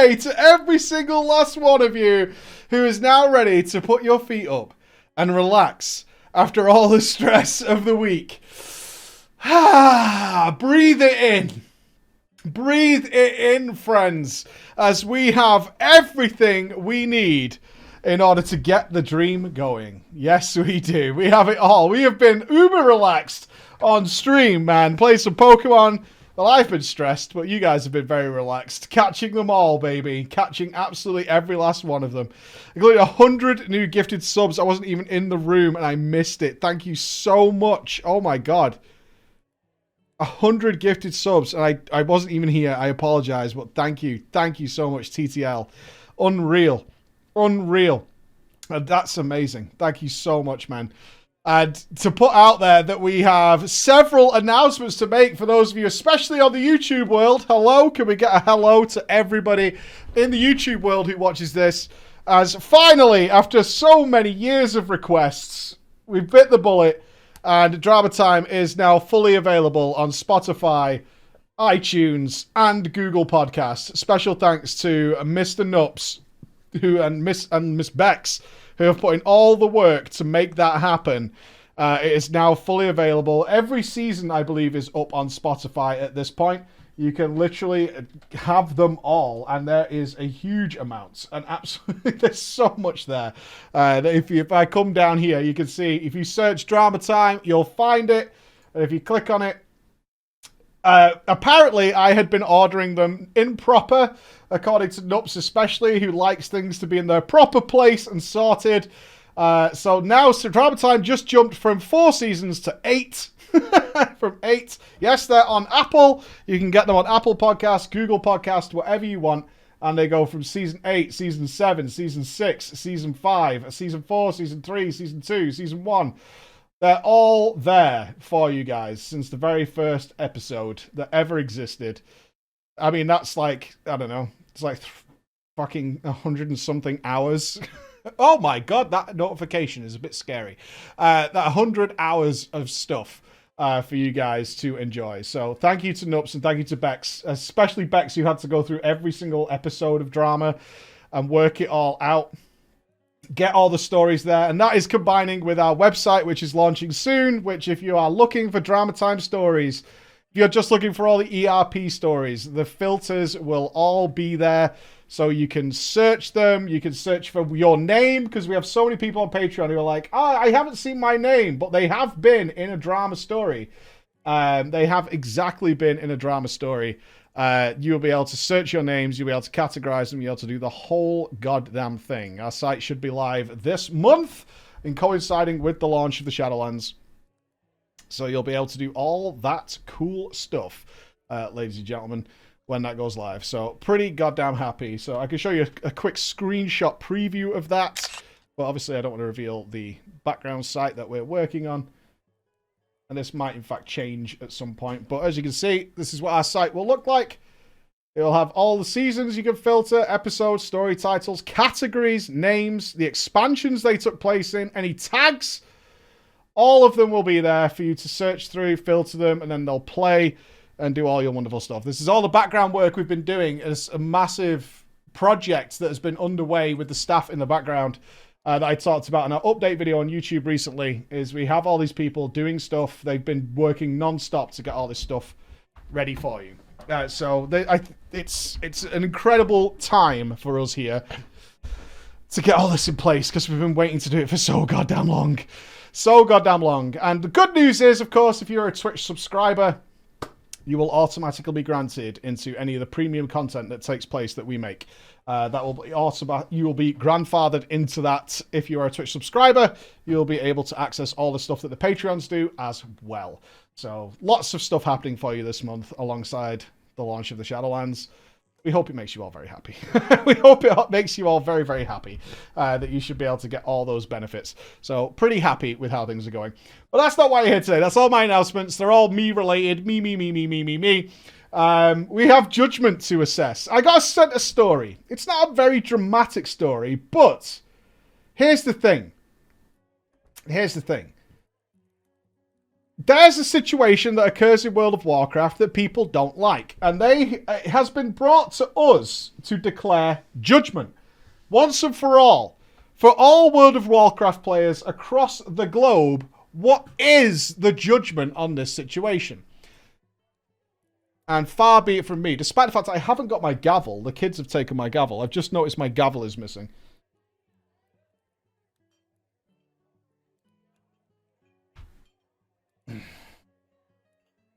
day to every single last one of you who is now ready to put your feet up and relax after all the stress of the week. Breathe it in. Breathe it in, friends, as we have everything we need in order to get the dream going. Yes, we do. We have it all. We have been uber relaxed on stream, man. Played some Pokemon. Well, I've been stressed, but you guys have been very relaxed. Catching them all, baby. Catching absolutely every last one of them. Including 100 new gifted subs. I wasn't even in the room and I missed it. Thank you so much. Oh my god. 100 gifted subs, and I wasn't even here. I apologize, but thank you so much, TTL. Unreal, and that's amazing. Thank you so much, man. And to put out there that we have several announcements to make for those of you, especially on the YouTube world. Hello, can we get a hello to everybody in the YouTube world who watches this? As finally, after so many years of requests, we've bit the bullet. And Drama Time is now fully available on Spotify, iTunes, and Google Podcasts. Special thanks to Mr. Nups and Miss Bex, who have put in all the work to make that happen. It is now fully available. Every season, I believe, is up on Spotify at this point. You can literally have them all, and there is a huge amount, and absolutely there's so much there. That if I come down here, you can see, if you search Drama Time, you'll find it, and if you click on it, apparently I had been ordering them improper, according to Nups especially, who likes things to be in their proper place and sorted. So now Drama Time just jumped from 4 seasons to 8. From 8. Yes, they're on Apple. You can get them on Apple Podcasts, Google Podcasts, whatever you want. And they go from Season 8, Season 7, Season 6, Season 5, Season 4, Season 3, Season 2, Season 1. They're all there for you guys since the very first episode that ever existed. I mean, that's like, I don't know, it's like fucking 100 and something hours. Oh my god, that notification is a bit scary. That 100 hours of stuff. For you guys to enjoy. So thank you to Nups and thank you to Bex, especially Bex, who had to go through every single episode of Drama and work it all out. Get all the stories there, and that is combining with our website, which is launching soon, which if you are looking for Drama Time stories, if you're just looking for all the ERP stories, the filters will all be there. So you can search them. You can search for your name, because we have so many people on Patreon who are like, I haven't seen my name, but they have been in a drama story. They have exactly been in a drama story. You'll be able to search your names. You'll be able to categorize them. You'll be able to do the whole goddamn thing. Our site should be live this month, in coinciding with the launch of the Shadowlands. So you'll be able to do all that cool stuff, ladies and gentlemen, when that goes live. So pretty goddamn happy. So I can show you a quick screenshot preview of that, but obviously I don't want to reveal the background site that we're working on, and this might in fact change at some point. But as you can see, this is what our site will look like. It will have all the seasons you can filter, episodes, story titles, categories, names, the expansions they took place in, any tags. All of them will be there for you to search through, filter them, and then they'll play and do all your wonderful stuff. This is all the background work we've been doing as a massive project that has been underway with the staff in the background that I talked about in our update video on YouTube recently. Is we have all these people doing stuff. They've been working non-stop to get all this stuff ready for you. It's an incredible time for us here to get all this in place, because we've been waiting to do it for so goddamn long. So goddamn long. And the good news is, of course, if you're a Twitch subscriber, you will automatically be granted into any of the premium content that takes place that we make. That will be you will be grandfathered into that. If you are a Twitch subscriber, you'll be able to access all the stuff that the Patreons do as well. So lots of stuff happening for you this month alongside the launch of the Shadowlands. We hope it makes you all very happy. We hope it makes you all very, very happy that you should be able to get all those benefits. So pretty happy with how things are going. But that's not why you're here today. That's all my announcements. They're all me related. Me. We have judgment to assess. I got sent a story. It's not a very dramatic story, but here's the thing. there's a situation that occurs in World of Warcraft that people don't like. And it has been brought to us to declare judgment. Once and for all World of Warcraft players across the globe, what is the judgment on this situation? And far be it from me, despite the fact that I haven't got my gavel, the kids have taken my gavel, I've just noticed my gavel is missing.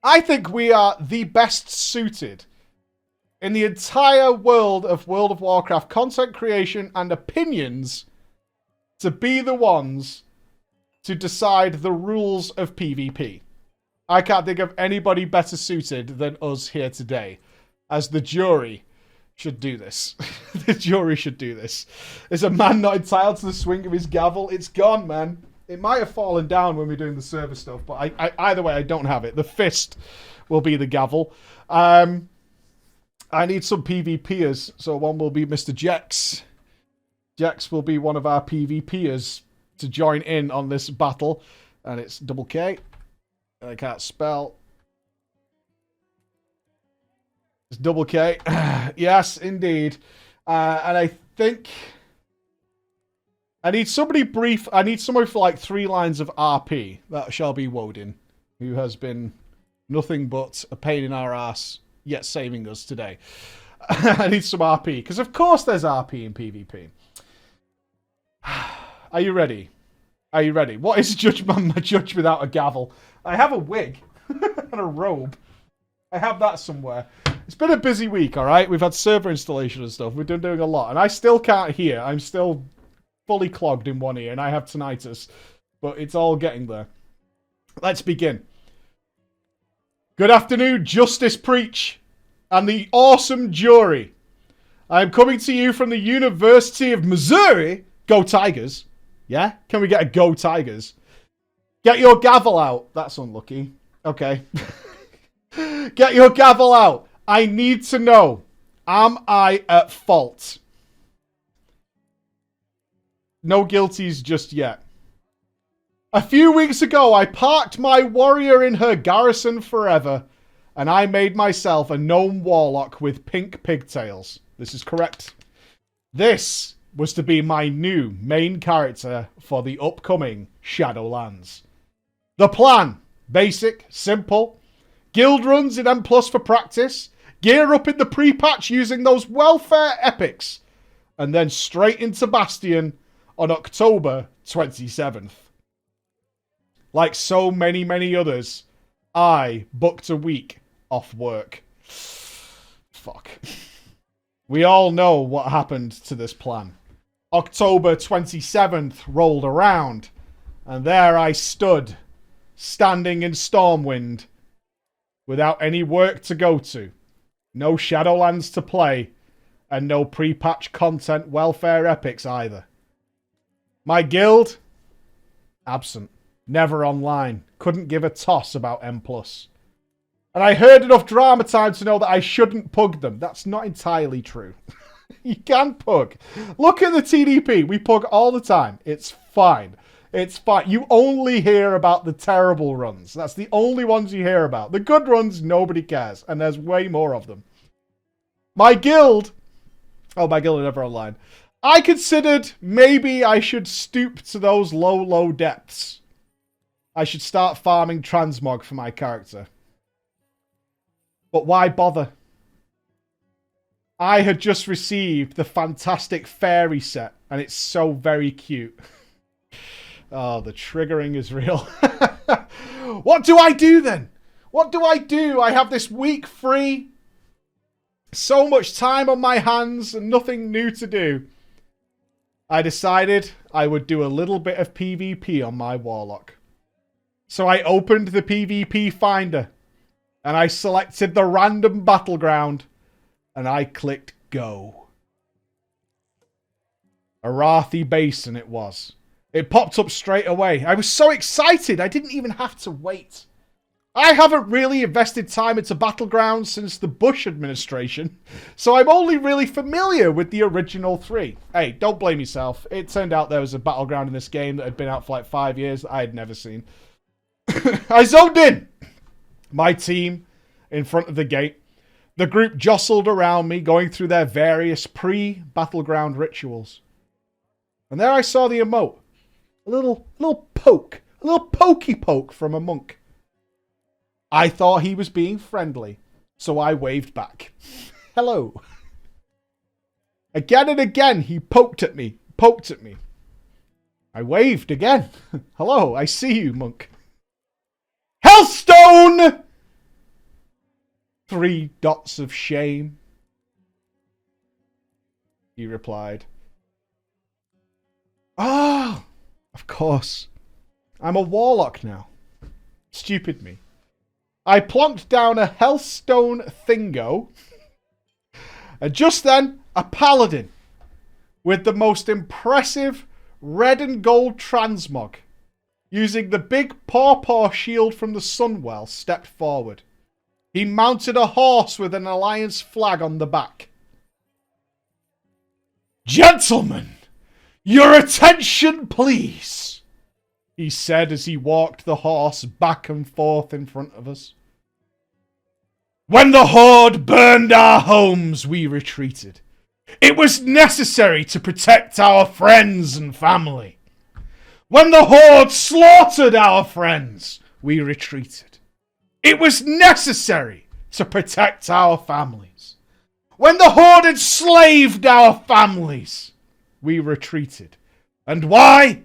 I think we are the best suited in the entire world of World of Warcraft content creation and opinions to be the ones to decide the rules of PvP. I can't think of anybody better suited than us here today, as the jury should do this. The jury should do this. Is a man not entitled to the swing of his gavel? It's gone, man. It might have fallen down when we're doing the server stuff, but either way, I don't have it. The fist will be the gavel. I need some PvPers, so one will be Mr. Jex. Jex will be one of our PvPers to join in on this battle, and it's double K. I can't spell. It's double K. Yes, indeed. And I think I need somebody brief. I need somebody for like 3 lines of RP. That shall be Woden, who has been nothing but a pain in our ass, yet saving us today. I need some RP, because of course there's RP in PvP. Are you ready? Are you ready? What is Judgment? My judge without a gavel. I have a wig and a robe. I have that somewhere. It's been a busy week, all right? We've had server installation and stuff. We've been doing a lot, and I still can't hear. I'm still fully clogged in one ear, and I have tinnitus, but it's all getting there. Let's begin. Good afternoon, Justice Preach, and the awesome jury. I am coming to you from the University of Missouri. Go Tigers. Yeah? Can we get a Go Tigers? Get your gavel out. That's unlucky. Okay. Get your gavel out. I need to know. Am I at fault? No guilties just yet. A few weeks ago, I parked my warrior in her garrison forever, and I made myself a gnome warlock with pink pigtails. This is correct. This was to be my new main character for the upcoming Shadowlands. The plan: basic, simple. Guild runs in M+ for practice. Gear up in the pre-patch using those welfare epics. And then straight into Bastion on October 27th. Like so many, many others, I booked a week off work. Fuck. We all know what happened to this plan. October 27th rolled around, and there I stood, standing in Stormwind, without any work to go to, no Shadowlands to play, and no pre-patch content welfare epics either. My guild? Absent. Never online. Couldn't give a toss about M+. And I heard enough drama time to know that I shouldn't pug them. That's not entirely true. You can pug. Look at the TDP. We pug all the time. It's fine. It's fine. You only hear about the terrible runs. That's the only ones you hear about. The good runs, nobody cares. And there's way more of them. My guild... Oh, my guild are never online. I considered maybe I should stoop to those low, low depths. I should start farming transmog for my character. But why bother? I had just received the fantastic fairy set, and it's so very cute. Oh, the triggering is real. What do I do then? What do I do? I have this week free. So much time on my hands and nothing new to do. I decided I would do a little bit of PvP on my warlock. So I opened the PvP finder. And I selected the random battleground. And I clicked go. Arathi Basin it was. It popped up straight away. I was so excited I didn't even have to wait. I haven't really invested time into Battlegrounds since the Bush administration, so I'm only really familiar with the original 3. Hey, don't blame yourself. It turned out there was a Battleground in this game that had been out for like 5 years that I had never seen. I zoned in. My team in front of the gate. The group jostled around me, going through their various pre-battleground rituals. And there I saw the emote. A little poke. A little pokey poke from a monk. I thought he was being friendly, so I waved back. Hello. Again and again, he poked at me. I waved again. Hello, I see you, monk. Hellstone! 3 dots of shame. He replied. Ah, of course. I'm a warlock now. Stupid me. I plonked down a Hellstone thingo. And just then, a paladin with the most impressive red and gold transmog, using the big pawpaw shield from the Sunwell, stepped forward. He mounted a horse with an alliance flag on the back. Gentlemen, your attention, please, he said as he walked the horse back and forth in front of us. When the Horde burned our homes, we retreated. It was necessary to protect our friends and family. When the Horde slaughtered our friends, we retreated. It was necessary to protect our families. When the Horde enslaved our families, we retreated. And why?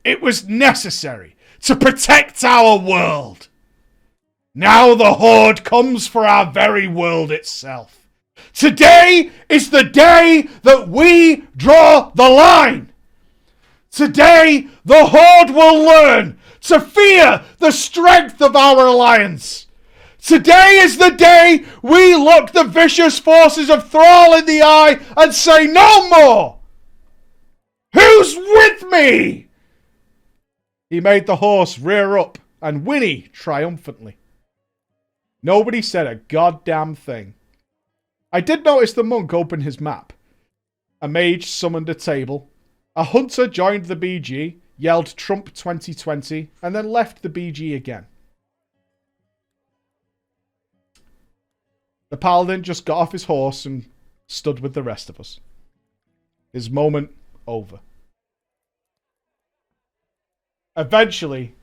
It was necessary to protect our world. Now the Horde comes for our very world itself. Today is the day that we draw the line. Today, the Horde will learn to fear the strength of our alliance. Today is the day we look the vicious forces of Thrall in the eye and say no more. Who's with me? He made the horse rear up and whinny triumphantly. Nobody said a goddamn thing. I did notice the monk open his map. A mage summoned a table. A hunter joined the BG, yelled Trump 2020, and then left the BG again. The paladin just got off his horse and stood with the rest of us. His moment over. Eventually,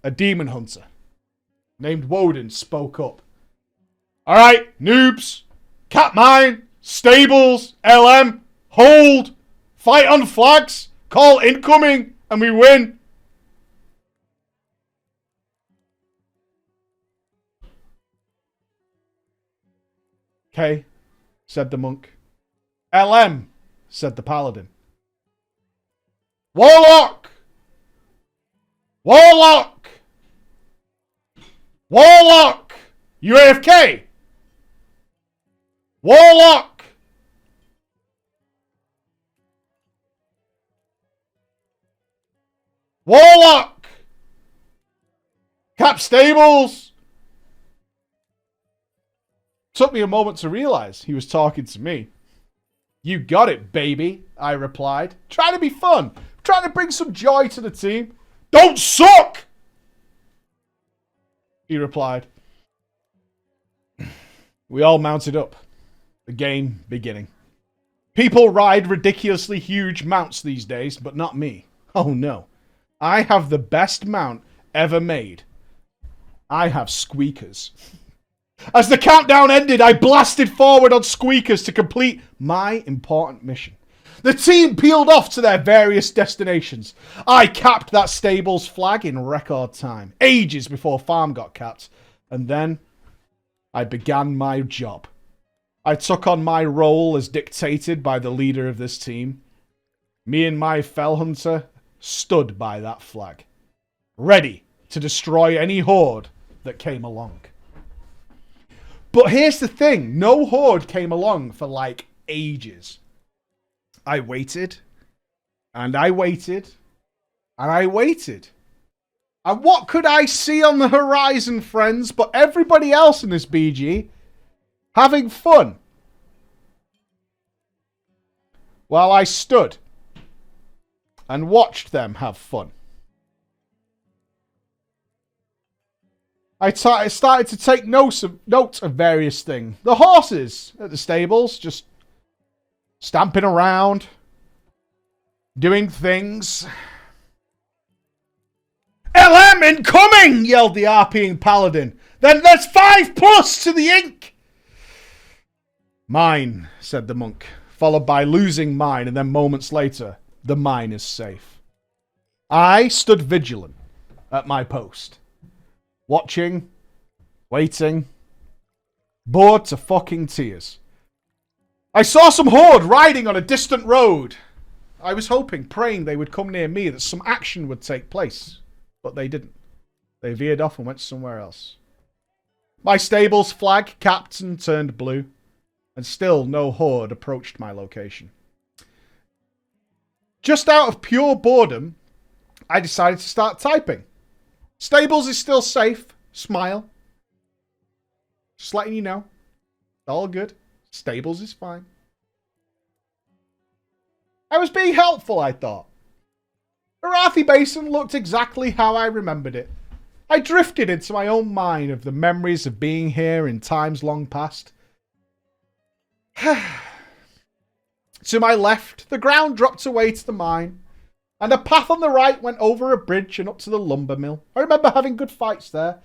a demon hunter named Woden spoke up. Alright, noobs, cat mine, stables, LM, hold, fight on flags, call incoming, and we win. Okay, said the monk. LM, said the paladin. Warlock! Warlock! Warlock! You AFK! Warlock! Warlock! Cap Stables! Took me a moment to realize he was talking to me. You got it, baby, I replied. Trying to be fun. Trying to bring some joy to the team. Don't suck! He replied. We all mounted up. The game beginning. People ride ridiculously huge mounts these days, but not me. Oh no. I have the best mount ever made. I have squeakers. As the countdown ended, I blasted forward on squeakers to complete my important mission. The team peeled off to their various destinations. I capped that stable's flag in record time, ages before farm got capped. And then I began my job. I took on my role as dictated by the leader of this team. Me and my fell hunter stood by that flag, ready to destroy any horde that came along. But here's the thing, no horde came along for like ages. I waited, and I waited, and I waited. And what could I see on the horizon, friends, but everybody else in this BG having fun? While I stood and watched them have fun. I started to take note of various things. The horses at the stables, just stamping around, doing things. LM incoming! Yelled the RPing paladin. Then there's 5+ to the ink! Mine, said the monk, followed by losing mine, and then moments later, the mine is safe. I stood vigilant at my post, watching, waiting, bored to fucking tears. I saw some horde riding on a distant road. I was hoping, praying they would come near me, that some action would take place. But they didn't. They veered off and went somewhere else. My stable's flag capped and turned blue, and still no horde approached my location. Just out of pure boredom, I decided to start typing. Stables is still safe. Smile. Just letting you know. All good. Stables is fine. I was being helpful, I thought. Arathi Basin looked exactly how I remembered it. I drifted into my own mind of the memories of being here in times long past. To my left, the ground dropped away to the mine, and a path on the right went over a bridge and up to the lumber mill. I remember having good fights there.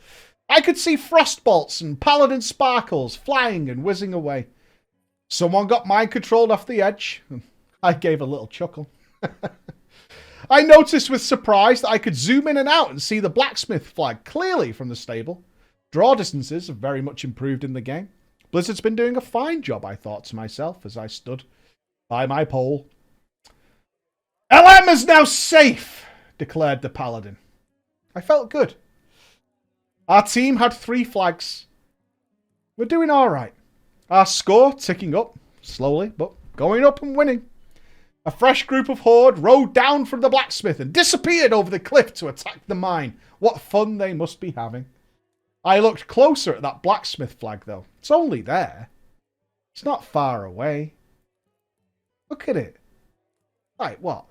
I could see frost bolts and paladin sparkles flying and whizzing away. Someone got mind controlled off the edge. I gave a little chuckle. I noticed with surprise that I could zoom in and out and see the blacksmith flag clearly from the stable. Draw distances have very much improved in the game. Blizzard's been doing a fine job, I thought to myself as I stood by my pole. LM is now safe, declared the paladin. I felt good. Our team had 3 flags. We're doing alright. Our score ticking up, slowly, but going up and winning. A fresh group of horde rode down from the blacksmith and disappeared over the cliff to attack the mine. What fun they must be having. I looked closer at that blacksmith flag, though. It's only there. It's not far away. Look at it. Like, what?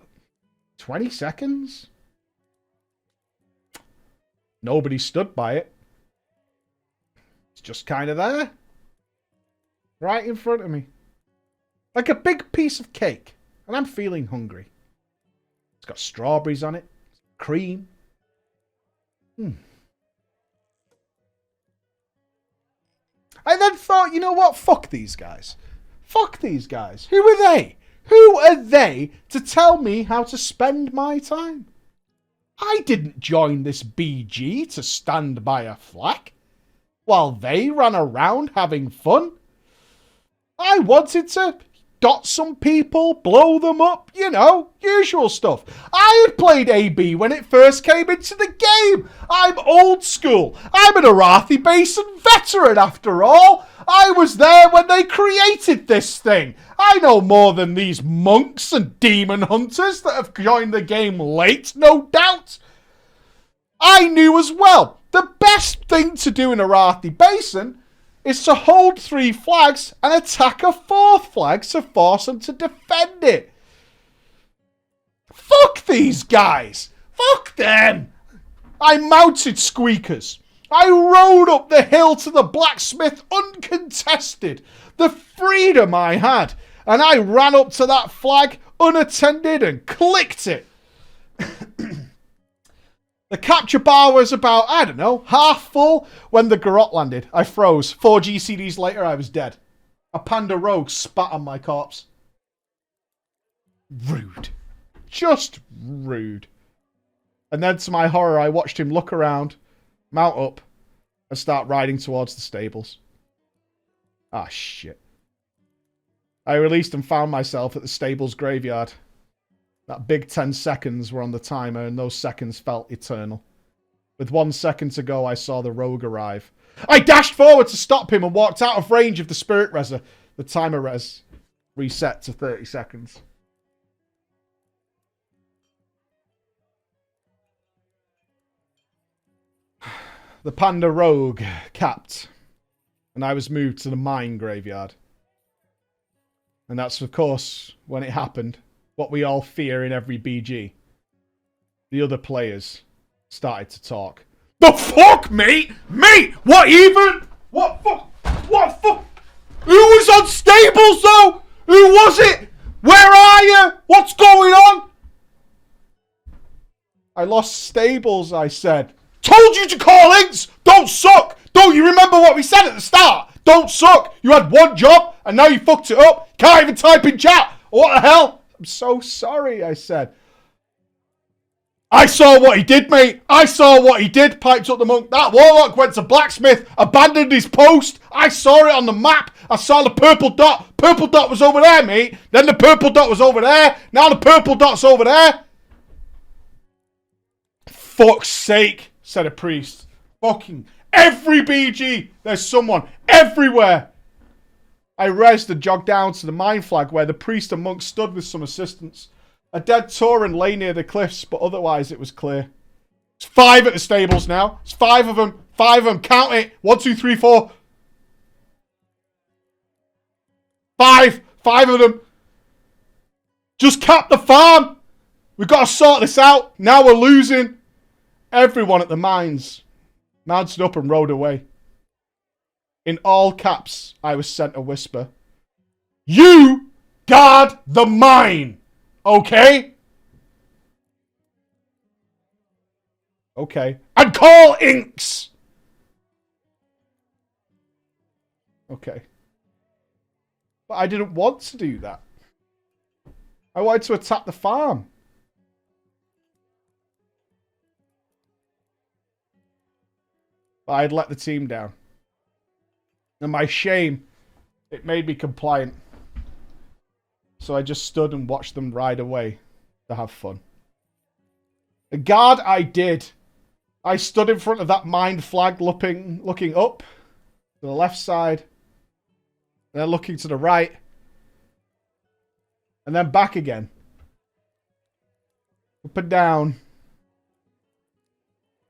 20 seconds? Nobody stood by it. It's just kind of there. Right in front of me. Like a big piece of cake. And I'm feeling hungry. It's got strawberries on it. Cream. I then thought, you know what? Fuck these guys. Fuck these guys. Who are they? Who are they to tell me how to spend my time? I didn't join this BG to stand by a flag while they ran around having fun. I wanted to dot some people, blow them up, you know, usual stuff. I had played AB when it first came into the game. I'm old school. I'm an Arathi Basin veteran after all. I was there when they created this thing. I know more than these monks and demon hunters that have joined the game late, no doubt. I knew as well, the best thing to do in Arathi Basin is to hold 3 flags and attack a 4th flag to force them to defend it. Fuck these guys. Fuck them. I mounted squeakers. I rode up the hill to the blacksmith uncontested. The freedom I had. And I ran up to that flag unattended and clicked it. The capture bar was about, I don't know, half full when the garrote landed. I froze. 4 GCDs later, I was dead. A panda rogue spat on my corpse. Rude. Just rude. And then to my horror, I watched him look around, mount up, and start riding towards the stables. Ah, shit. I released and found myself at the stables graveyard. That big 10 seconds were on the timer, and those seconds felt eternal. With 1 second to go, I saw the rogue arrive. I dashed forward to stop him and walked out of range of the spirit reser. The timer res reset to 30 seconds. The panda rogue capped, and I was moved to the mine graveyard. And that's, of course, when it happened. What we all fear in every BG. The other players started to talk. The fuck, mate? Mate, what even? What fuck? What fuck? Who was on stables, though? Who was it? Where are you? What's going on? I lost stables, I said. Told you to call Inks! Don't suck! Don't you remember what we said at the start? Don't suck! You had one job, and now you fucked it up. Can't even type in chat. What the hell? I'm so sorry, I said. I saw what he did, mate. I saw what he did, piped up the monk. That warlock went to blacksmith, abandoned his post. I saw it on the map. I saw the purple dot. Purple dot was over there, mate. Then the purple dot was over there. Now the purple dot's over there. Fuck's sake, said a priest. Fucking every BG, there's someone everywhere. I rezzed and jogged down to the mine flag where the priest and monk stood with some assistants. A dead Tauren lay near the cliffs, but otherwise it was clear. It's 5 at the stables now. It's 5 of them. 5 of them. Count it. 1, 2, 3, 4. 5. 5 of them. Just cap the farm. We've got to sort this out. Now we're losing. Everyone at the mines mounted up and rode away. In all caps, I was sent a whisper. You guard the mine. Okay? Okay. And call Inks! Okay. But I didn't want to do that. I wanted to attack the farm. But I'd let the team down. And my shame, it made me compliant. So I just stood and watched them ride away to have fun. The guard I did. I stood in front of that mine flag looking up to the left side. And then looking to the right. And then back again. Up and down.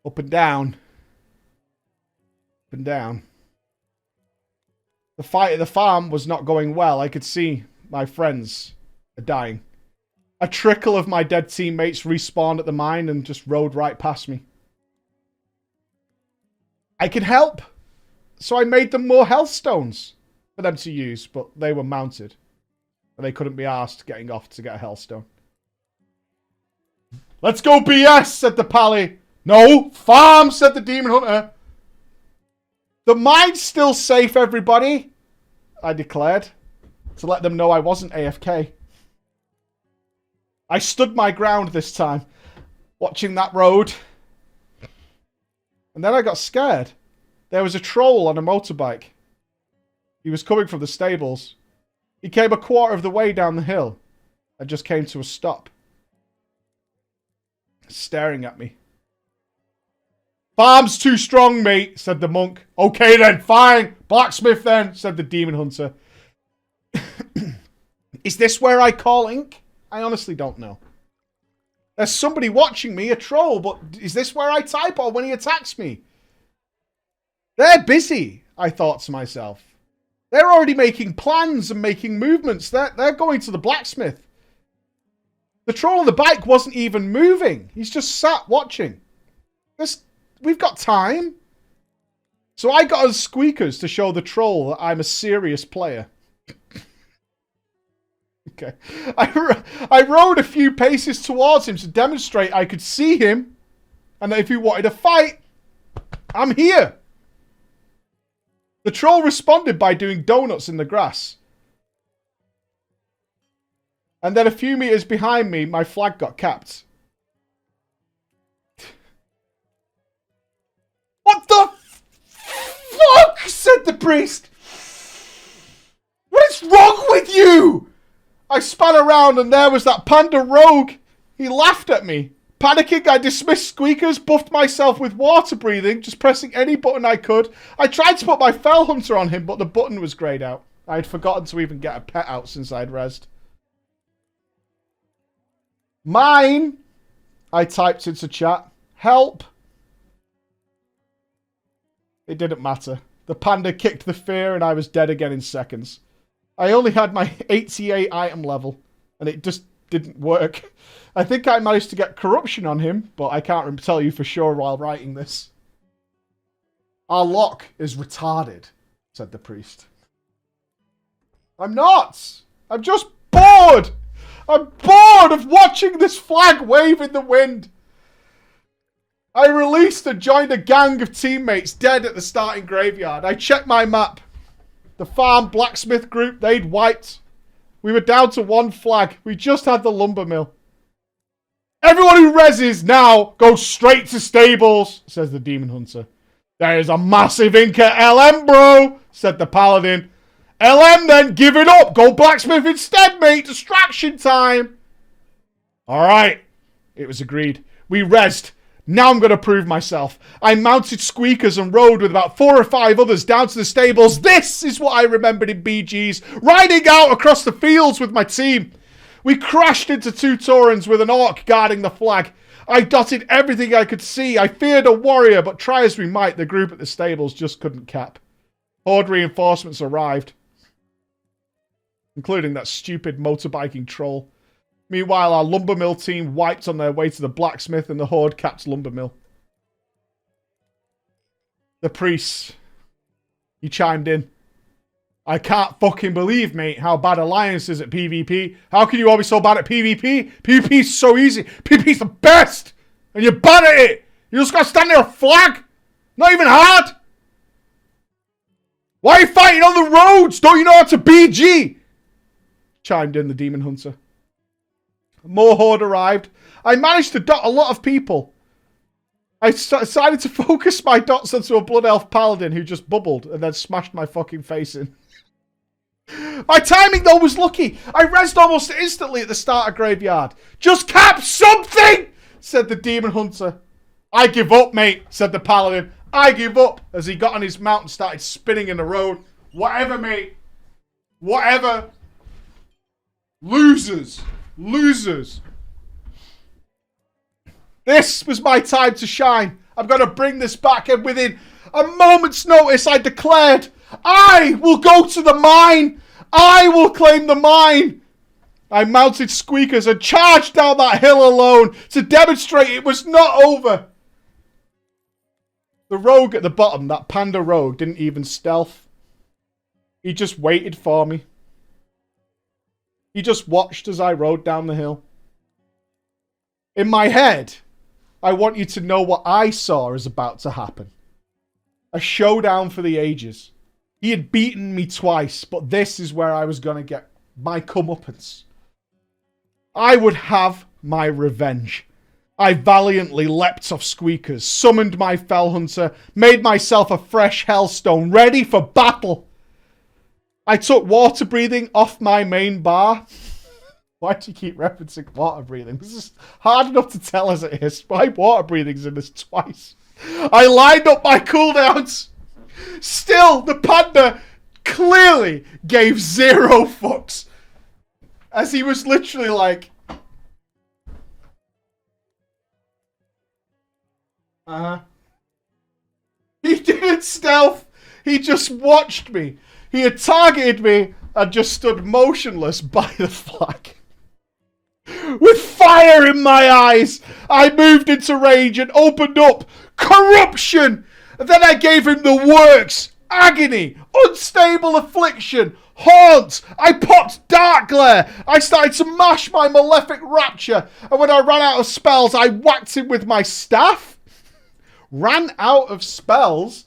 Up and down. Up and down. The fight at the farm was not going well. I could see my friends are dying. A trickle of my dead teammates respawned at the mine and just rode right past me. I could help. So I made them more health stones for them to use, but they were mounted. And they couldn't be asked getting off to get a health stone. Let's go BS, said the pally. No, farm, said the demon hunter. The mine's still safe, everybody, I declared, to let them know I wasn't AFK. I stood my ground this time, watching that road. And then I got scared. There was a troll on a motorbike. He was coming from the stables. He came a quarter of the way down the hill and just came to a stop, staring at me. Farm's too strong, mate, said the monk. Okay then, fine. Blacksmith then, said the demon hunter. Is this where I call Ink? I honestly don't know. There's somebody watching me, a troll, but is this where I type or when he attacks me? They're busy, I thought to myself. They're already making plans and making movements. They're going to the blacksmith. The troll on the bike wasn't even moving. He's just sat watching. We've got time. So I got us squeakers to show the troll that I'm a serious player. Okay. I rode a few paces towards him to demonstrate I could see him. And that if he wanted to fight, I'm here. The troll responded by doing donuts in the grass. And then a few meters behind me, my flag got capped. What the fuck? Said the priest. What is wrong with you? I span around and there was that panda rogue. He laughed at me. Panicking, I dismissed squeakers, buffed myself with water breathing, just pressing any button I could. I tried to put my fell hunter on him, but the button was greyed out. I had forgotten to even get a pet out since I'd rezzed. Mine, I typed into chat. Help. It didn't matter. The panda kicked the fear and I was dead again in seconds. I only had my 88 item level and it just didn't work. I think I managed to get corruption on him, but I can't tell you for sure while writing this. Our lock is retarded, said the priest. I'm not. I'm just bored. I'm bored of watching this flag wave in the wind. I released and joined a gang of teammates dead at the starting graveyard. I checked my map. The farm blacksmith group, they'd wiped. We were down to one flag. We just had the lumber mill. Everyone who reses now goes straight to stables, says the demon hunter. There is a massive Inca LM, bro, said the paladin. LM then, give it up. Go blacksmith instead, mate. Distraction time. All right. It was agreed. We resed. Now I'm going to prove myself. I mounted squeakers and rode with about 4 or 5 others down to the stables. This is what I remembered in BGs. Riding out across the fields with my team. We crashed into 2 Taurens with an orc guarding the flag. I dotted everything I could see. I feared a warrior, but try as we might, the group at the stables just couldn't cap. Horde reinforcements arrived, including that stupid motorbiking troll. Meanwhile, our lumber mill team wiped on their way to the blacksmith and the Horde capped lumber mill. The priest, he chimed in. I can't fucking believe, mate, how bad Alliance is at PvP. How can you all be so bad at PvP? PvP's so easy. PvP's the best. And you're bad at it. You just gotta stand there a flag. Not even hard. Why are you fighting on the roads? Don't you know how to BG? Chimed in the demon hunter. More Horde arrived. I managed to dot a lot of people. I decided to focus my dots onto a blood elf paladin who just bubbled and then smashed my fucking face in. My timing, though, was lucky. I rezzed almost instantly at the starter graveyard. Just cap something, said the demon hunter. I give up, mate, said the paladin. I give up, as he got on his mount and started spinning in the road. Whatever, mate. Whatever. Losers. Losers. This was my time to shine. I'm going to bring this back, and within a moment's notice, I declared, I will go to the mine. I will claim the mine. I mounted squeakers and charged down that hill alone to demonstrate it was not over. The rogue at the bottom, that panda rogue, didn't even stealth. He just waited for me. He just watched as I rode down the hill. In my head, I want you to know what I saw is about to happen. A showdown for the ages. He had beaten me twice, but this is where I was going to get my comeuppance. I would have my revenge. I valiantly leapt off squeakers, summoned my fell hunter, made myself a fresh hellstone, ready for battle. I took water breathing off my main bar. Why do you keep referencing water breathing? This is hard enough to tell as it is. Why water breathing's in this twice? I lined up my cooldowns. Still, the panda clearly gave 0 fucks. As he was literally like... He didn't stealth. He just watched me. He had targeted me and just stood motionless by the flag. With fire in my eyes, I moved into rage and opened up. Corruption! And then I gave him the works. Agony. Unstable affliction. Haunt. I popped dark glare. I started to mash my malefic rapture. And when I ran out of spells, I whacked him with my staff. Ran out of spells?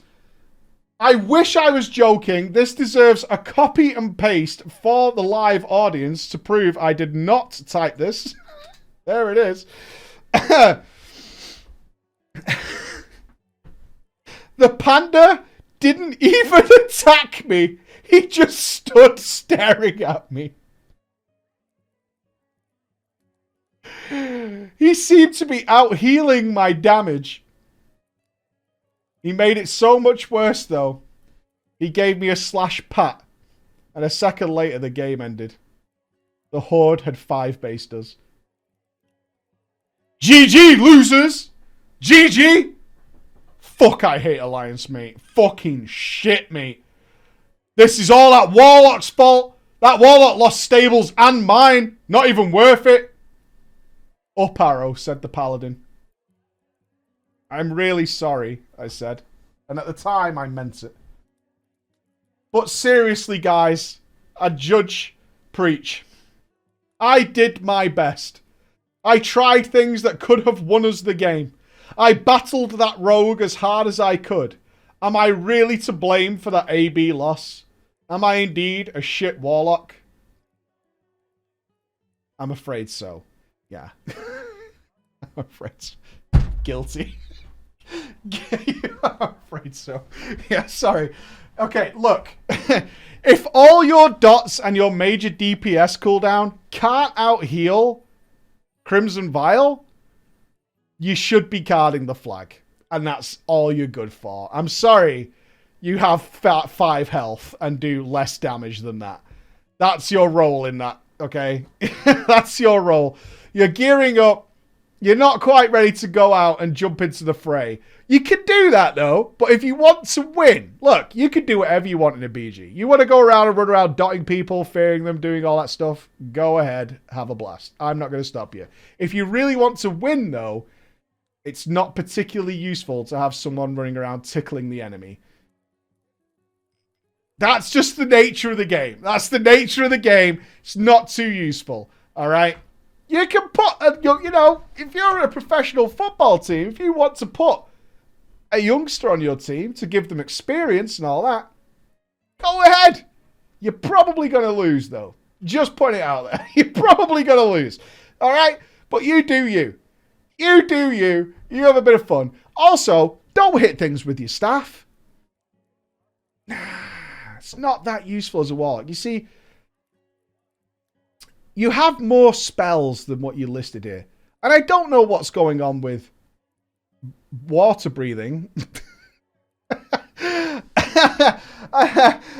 I wish I was joking. This deserves a copy and paste for the live audience to prove I did not type this. There it is. The panda didn't even attack me. He just stood staring at me. He seemed to be out healing my damage. He made it so much worse, though. He gave me a slash pat, and a second later the game ended. The Horde had 5 based us. GG, losers! GG! Fuck, I hate Alliance, mate. Fucking shit, mate. This is all that Warlock's fault. That Warlock lost stables and mine. Not even worth it. Up arrow, said the Paladin. I'm really sorry, I said. And at the time, I meant it. But seriously, guys, I judge, preach. I did my best. I tried things that could have won us the game. I battled that rogue as hard as I could. Am I really to blame for that AB loss? Am I indeed a shit warlock? I'm afraid so. Yeah. I'm afraid so. Guilty. I'm afraid so. Yeah, sorry. Okay, look. If all your dots and your major DPS cooldown can't out-heal Crimson Vial, you should be carding the flag. And that's all you're good for. I'm sorry you have 5 health and do less damage than that. That's your role in that, okay? That's your role. You're gearing up. You're not quite ready to go out and jump into the fray. You can do that, though. But if you want to win, look, you can do whatever you want in a BG. You want to go around and run around dotting people, fearing them, doing all that stuff, go ahead, have a blast. I'm not going to stop you. If you really want to win, though, it's not particularly useful to have someone running around tickling the enemy. That's just the nature of the game. That's the nature of the game. It's not too useful, all right? You can put, you know, if you're a professional football team, if you want to put a youngster on your team to give them experience and all that, go ahead. You're probably going to lose, though. Just put it out there. You're probably going to lose, all right? But you do you. You do you. You have a bit of fun. Also, don't hit things with your staff. It's not that useful as a warlock. You see, you have more spells than what you listed here. And I don't know what's going on with water breathing. I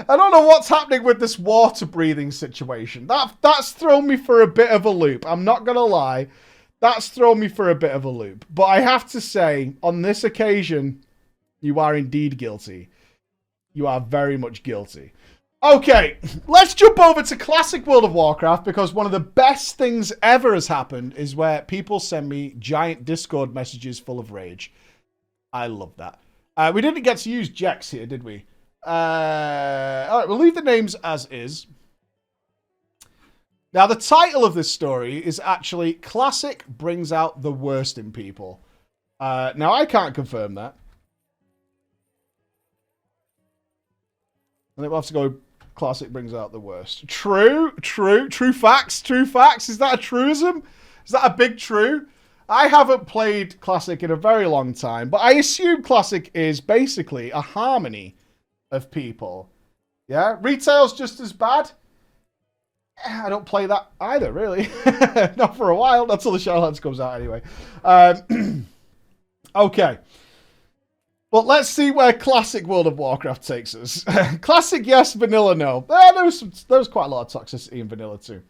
don't know what's happening with this water breathing situation. That's thrown me for a bit of a loop. I'm not going to lie. That's thrown me for a bit of a loop. But I have to say, on this occasion, you are indeed guilty. You are very much guilty. Okay, let's jump over to Classic World of Warcraft, because one of the best things ever has happened is where people send me giant Discord messages full of rage. I love that. We didn't get to use Jex here, did we? All right, we'll leave the names as is. Now, the title of this story is actually Classic Brings Out the Worst in People. Now, I can't confirm that. I think we'll have to go Classic Brings Out the Worst. True facts. Is that a truism? Is that a big true? I haven't played Classic in a very long time, but I assume Classic is basically a harmony of people. Yeah? Retail's just as bad? I don't play that either, really. Not for a while. Not till the Shadowlands comes out anyway. Okay. Well, let's see where Classic World of Warcraft takes us. Classic, yes. Vanilla, no. There was quite a lot of toxicity in Vanilla, too.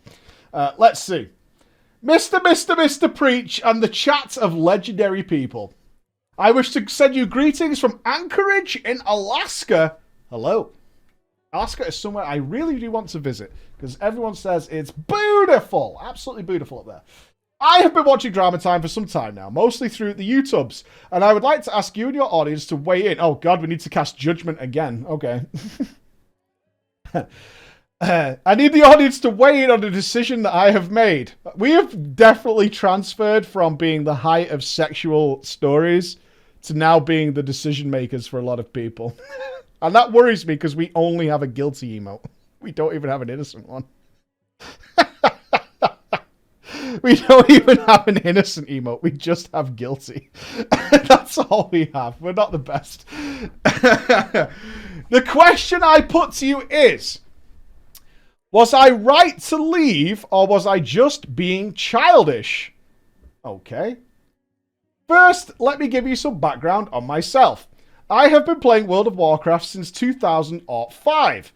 Let's see. Mr. Preach and the chat of legendary people. I wish to send you greetings from Anchorage in Alaska. Hello. Alaska is somewhere I really do want to visit, because everyone says it's beautiful. Absolutely beautiful up there. I have been watching Drama Time for some time now, mostly through the YouTubes, and I would like to ask you and your audience to weigh in. Oh god, we need to cast judgment again. Okay. I need the audience to weigh in on the decision that I have made. We have definitely transferred from being the height of sexual stories to now being the decision makers for a lot of people. And that worries me, because we only have a guilty emote. We don't even have an innocent one. We don't even have an innocent emote. We just have guilty. That's all we have. We're not the best. The question I put to you is, was I right to leave, or was I just being childish? Okay. First, let me give you some background on myself. I have been playing World of Warcraft since 2005.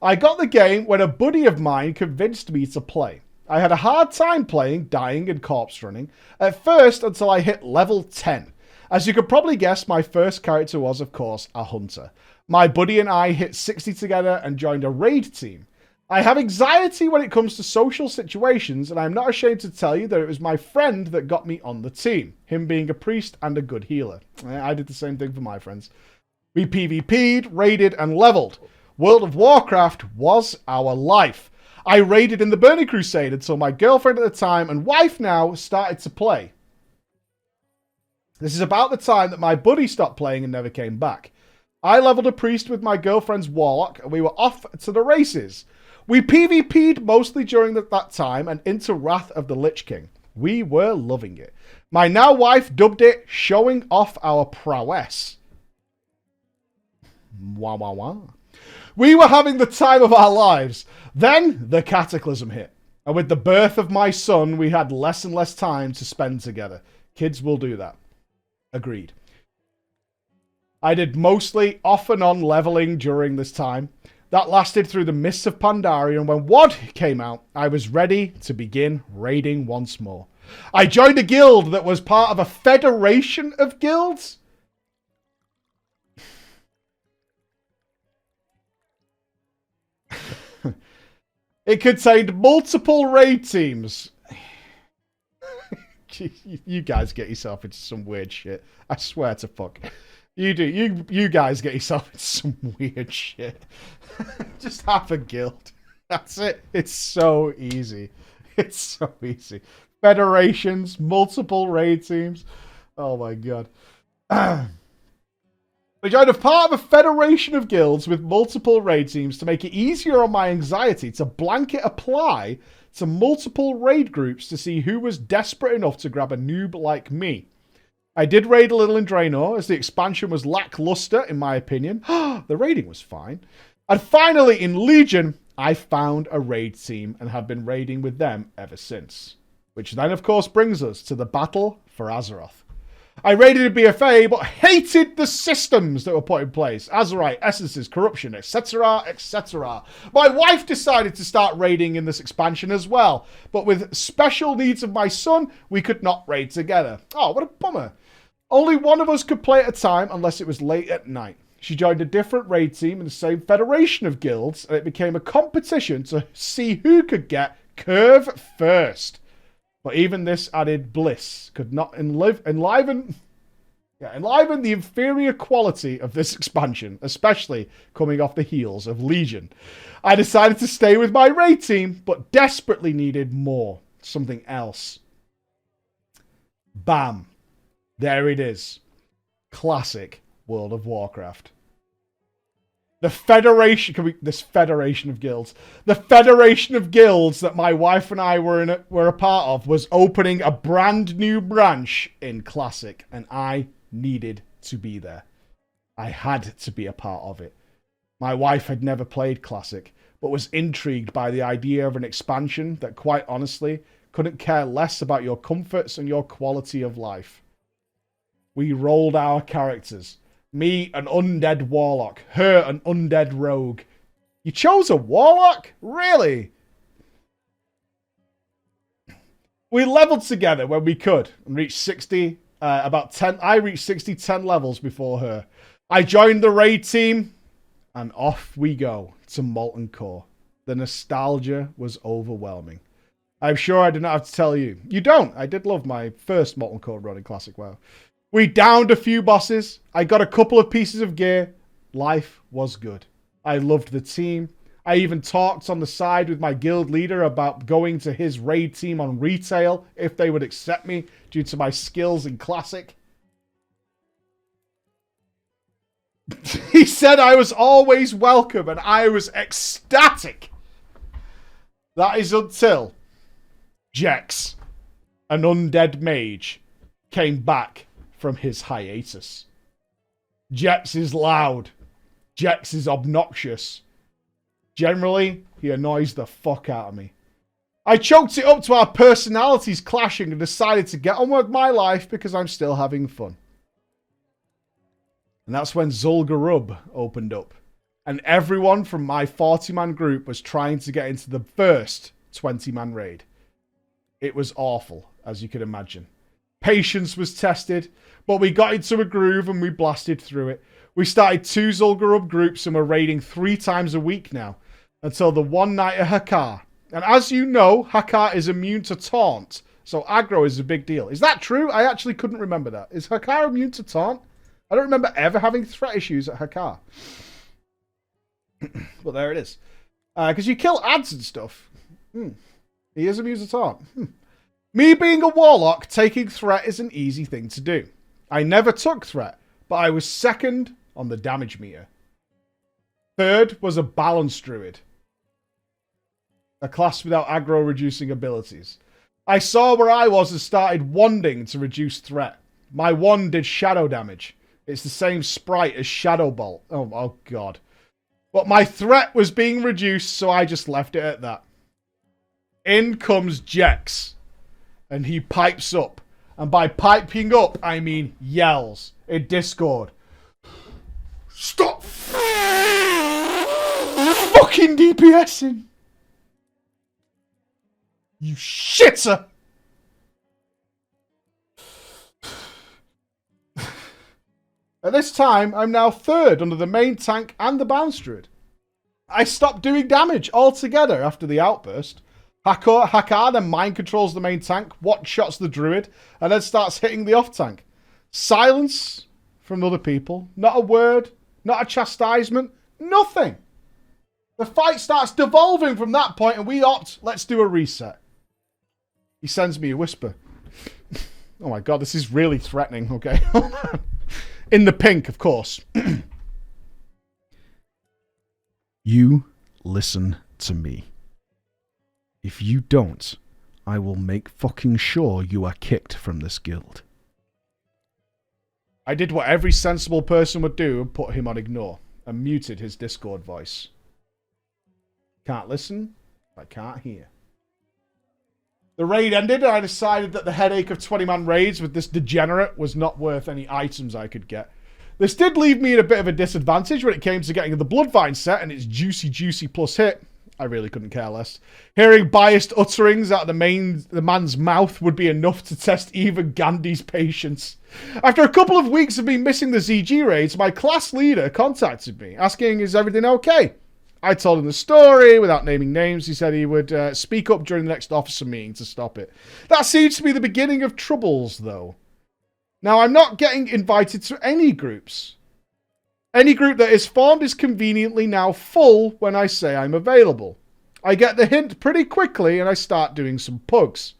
I got the game when a buddy of mine convinced me to play. I had a hard time playing, dying and corpse running, at first until I hit level 10. As you could probably guess, my first character was, of course, a hunter. My buddy and I hit 60 together and joined a raid team. I have anxiety when it comes to social situations, and I'm not ashamed to tell you that it was my friend that got me on the team, him being a priest and a good healer. I did the same thing for my friends. We PvP'd, raided, and leveled. World of Warcraft was our life. I raided in the Burning Crusade until my girlfriend at the time and wife now started to play. This is about the time that my buddy stopped playing and never came back. I leveled a priest with my girlfriend's warlock and we were off to the races. We PvP'd mostly during that time and into Wrath of the Lich King. We were loving it. My now wife dubbed it showing off our prowess. Wah wah wah. We were having the time of our lives. Then the cataclysm hit. And with the birth of my son, we had less and less time to spend together. Kids will do that. Agreed. I did mostly off and on leveling during this time. That lasted through the mists of Pandaria, and when WoD came out, I was ready to begin raiding once more. I joined a guild that was part of a federation of guilds. It contained multiple raid teams. You guys get yourself into some weird shit. I swear to fuck. You do. You guys get yourself into some weird shit. Just have a guild. That's it. It's so easy. It's so easy. Federations, multiple raid teams. Oh my god. I joined a part of a federation of guilds with multiple raid teams to make it easier on my anxiety to blanket apply to multiple raid groups to see who was desperate enough to grab a noob like me. I did raid a little in Draenor, as the expansion was lackluster, in my opinion. The raiding was fine. And finally, in Legion, I found a raid team and have been raiding with them ever since. Which then, of course, brings us to the battle for Azeroth. I raided a BFA, but hated the systems that were put in place. Azerite, essences, corruption, etc., etc. My wife decided to start raiding in this expansion as well. But with special needs of my son, we could not raid together. Oh, what a bummer. Only one of us could play at a time unless it was late at night. She joined a different raid team in the same federation of guilds, and it became a competition to see who could get curve first. But even this added bliss could not enliven the inferior quality of this expansion, especially coming off the heels of Legion. I decided to stay with my raid team, but desperately needed more. Something else. Bam. There it is. Classic World of Warcraft. The Federation, this Federation of Guilds. The Federation of Guilds that my wife and I were a part of was opening a brand new branch in Classic, and I needed to be there. I had to be a part of it. My wife had never played Classic, but was intrigued by the idea of an expansion that, quite honestly, couldn't care less about your comforts and your quality of life. We rolled our characters. Me, an undead warlock. Her, an undead rogue. You chose a warlock? Really? We leveled together when we could and reached 60, I reached 60, 10 levels before her. I joined the raid team and off we go to Molten Core. The nostalgia was overwhelming. I'm sure I did not have to tell you. You don't. I did love my first Molten Core run in Classic WoW. We downed a few bosses. I got a couple of pieces of gear. Life was good. I loved the team. I even talked on the side with my guild leader about going to his raid team on retail if they would accept me due to my skills in Classic. He said I was always welcome and I was ecstatic. That is until Jex, an undead mage, came back from his hiatus. Jex is loud. Jex is obnoxious. Generally, he annoys the fuck out of me. I choked it up to our personalities clashing and decided to get on with my life because I'm still having fun. And that's when Zul'Gurub opened up. And everyone from my 40-man group was trying to get into the first 20-man raid. It was awful, as you can imagine. Patience was tested, but we got into a groove and we blasted through it. We started 2 Zul'Gurub groups and we're raiding 3 times a week now, until the one night at Hakar. And as you know, Hakar is immune to taunt, so aggro is a big deal. Is that true? I actually couldn't remember that. Is Hakar immune to taunt? I don't remember ever having threat issues at Hakar. But there it is. Because you kill ads and stuff. He is amused at all. Me being a warlock, taking threat is an easy thing to do. I never took threat, but I was second on the damage meter. Third was a balance druid. A class without aggro reducing abilities. I saw where I was and started wanding to reduce threat. My wand did shadow damage. It's the same sprite as Shadow Bolt. Oh god. But my threat was being reduced, so I just left it at that. In comes Jex. And he pipes up. And by piping up, I mean yells in Discord. Stop fucking DPSing! You shitter! At this time, I'm now third under the main tank and the balance druid. I stopped doing damage altogether after the outburst. Hakar then mind controls the main tank, one-shots the druid, and then starts hitting the off-tank. Silence from other people. Not a word, not a chastisement, nothing. The fight starts devolving from that point, and we opt, let's do a reset. He sends me a whisper. Oh my god, this is really threatening, okay? In the pink, of course. You listen to me. If you don't, I will make fucking sure you are kicked from this guild. I did what every sensible person would do and put him on ignore, and muted his Discord voice. Can't listen, I can't hear. The raid ended, and I decided that the headache of 20-man raids with this degenerate was not worth any items I could get. This did leave me in a bit of a disadvantage when it came to getting the Bloodvine set and its juicy plus hit. I really couldn't care less. Hearing biased utterings out of the man's mouth would be enough to test even Gandhi's patience. After a couple of weeks of me missing the ZG raids, my class leader contacted me, asking, is everything okay? I told him the story without naming names. He said he would speak up during the next officer meeting to stop it. That seems to be the beginning of troubles, though. Now, I'm not getting invited to any groups. Any group that is formed is conveniently now full when I say I'm available. I get the hint pretty quickly and I start doing some pugs.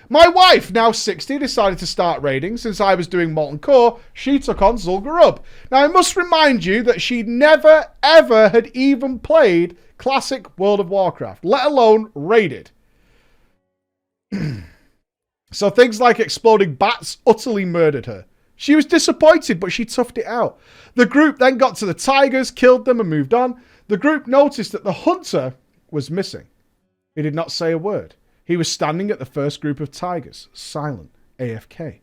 My wife, now 60, decided to start raiding. Since I was doing Molten Core, she took on Zul'Gurub. Now, I must remind you that she never, ever had even played classic World of Warcraft, let alone raided. So things like exploding bats utterly murdered her. She was disappointed, but she toughed it out. The group then got to the tigers, killed them, and moved on. The group noticed that the hunter was missing. He did not say a word. He was standing at the first group of tigers, silent, AFK.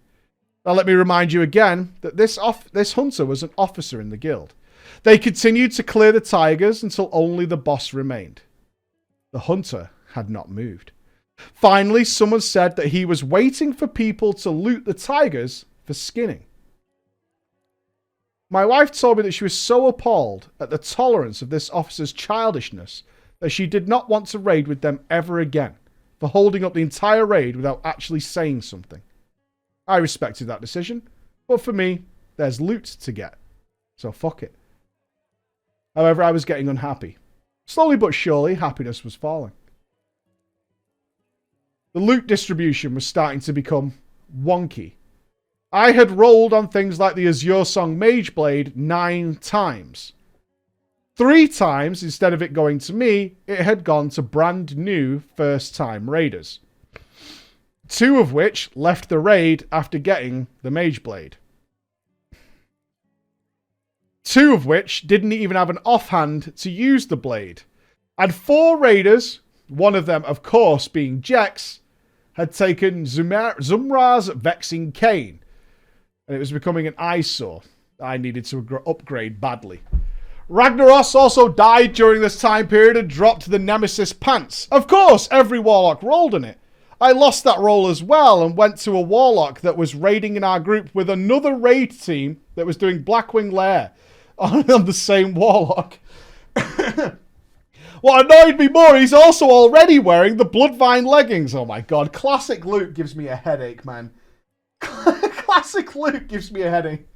Now let me remind you again that this hunter was an officer in the guild. They continued to clear the tigers until only the boss remained. The hunter had not moved. Finally, someone said that he was waiting for people to loot the tigers for skinning. My wife told me that she was so appalled at the tolerance of this officer's childishness that she did not want to raid with them ever again, for holding up the entire raid without actually saying something. I respected that decision, but for me, there's loot to get, so fuck it. However, I was getting unhappy. Slowly but surely, happiness was falling. The loot distribution was starting to become wonky. I had rolled on things like the Azure Song Mageblade 9 times. 3 times, instead of it going to me, it had gone to brand new first-time raiders. 2 of which left the raid after getting the Mageblade. 2 of which didn't even have an offhand to use the blade. And 4 raiders, one of them of course being Jex, had taken Zumra's Vexing Cane. And it was becoming an eyesore. I needed to upgrade badly. Ragnaros also died during this time period and dropped the Nemesis Pants. Of course, every Warlock rolled in it. I lost that role as well and went to a Warlock that was raiding in our group with another raid team that was doing Blackwing Lair on the same Warlock. What annoyed me more, he's also already wearing the Bloodvine leggings. Oh my god, classic loot gives me a headache, man. Classic loot gives me a headache.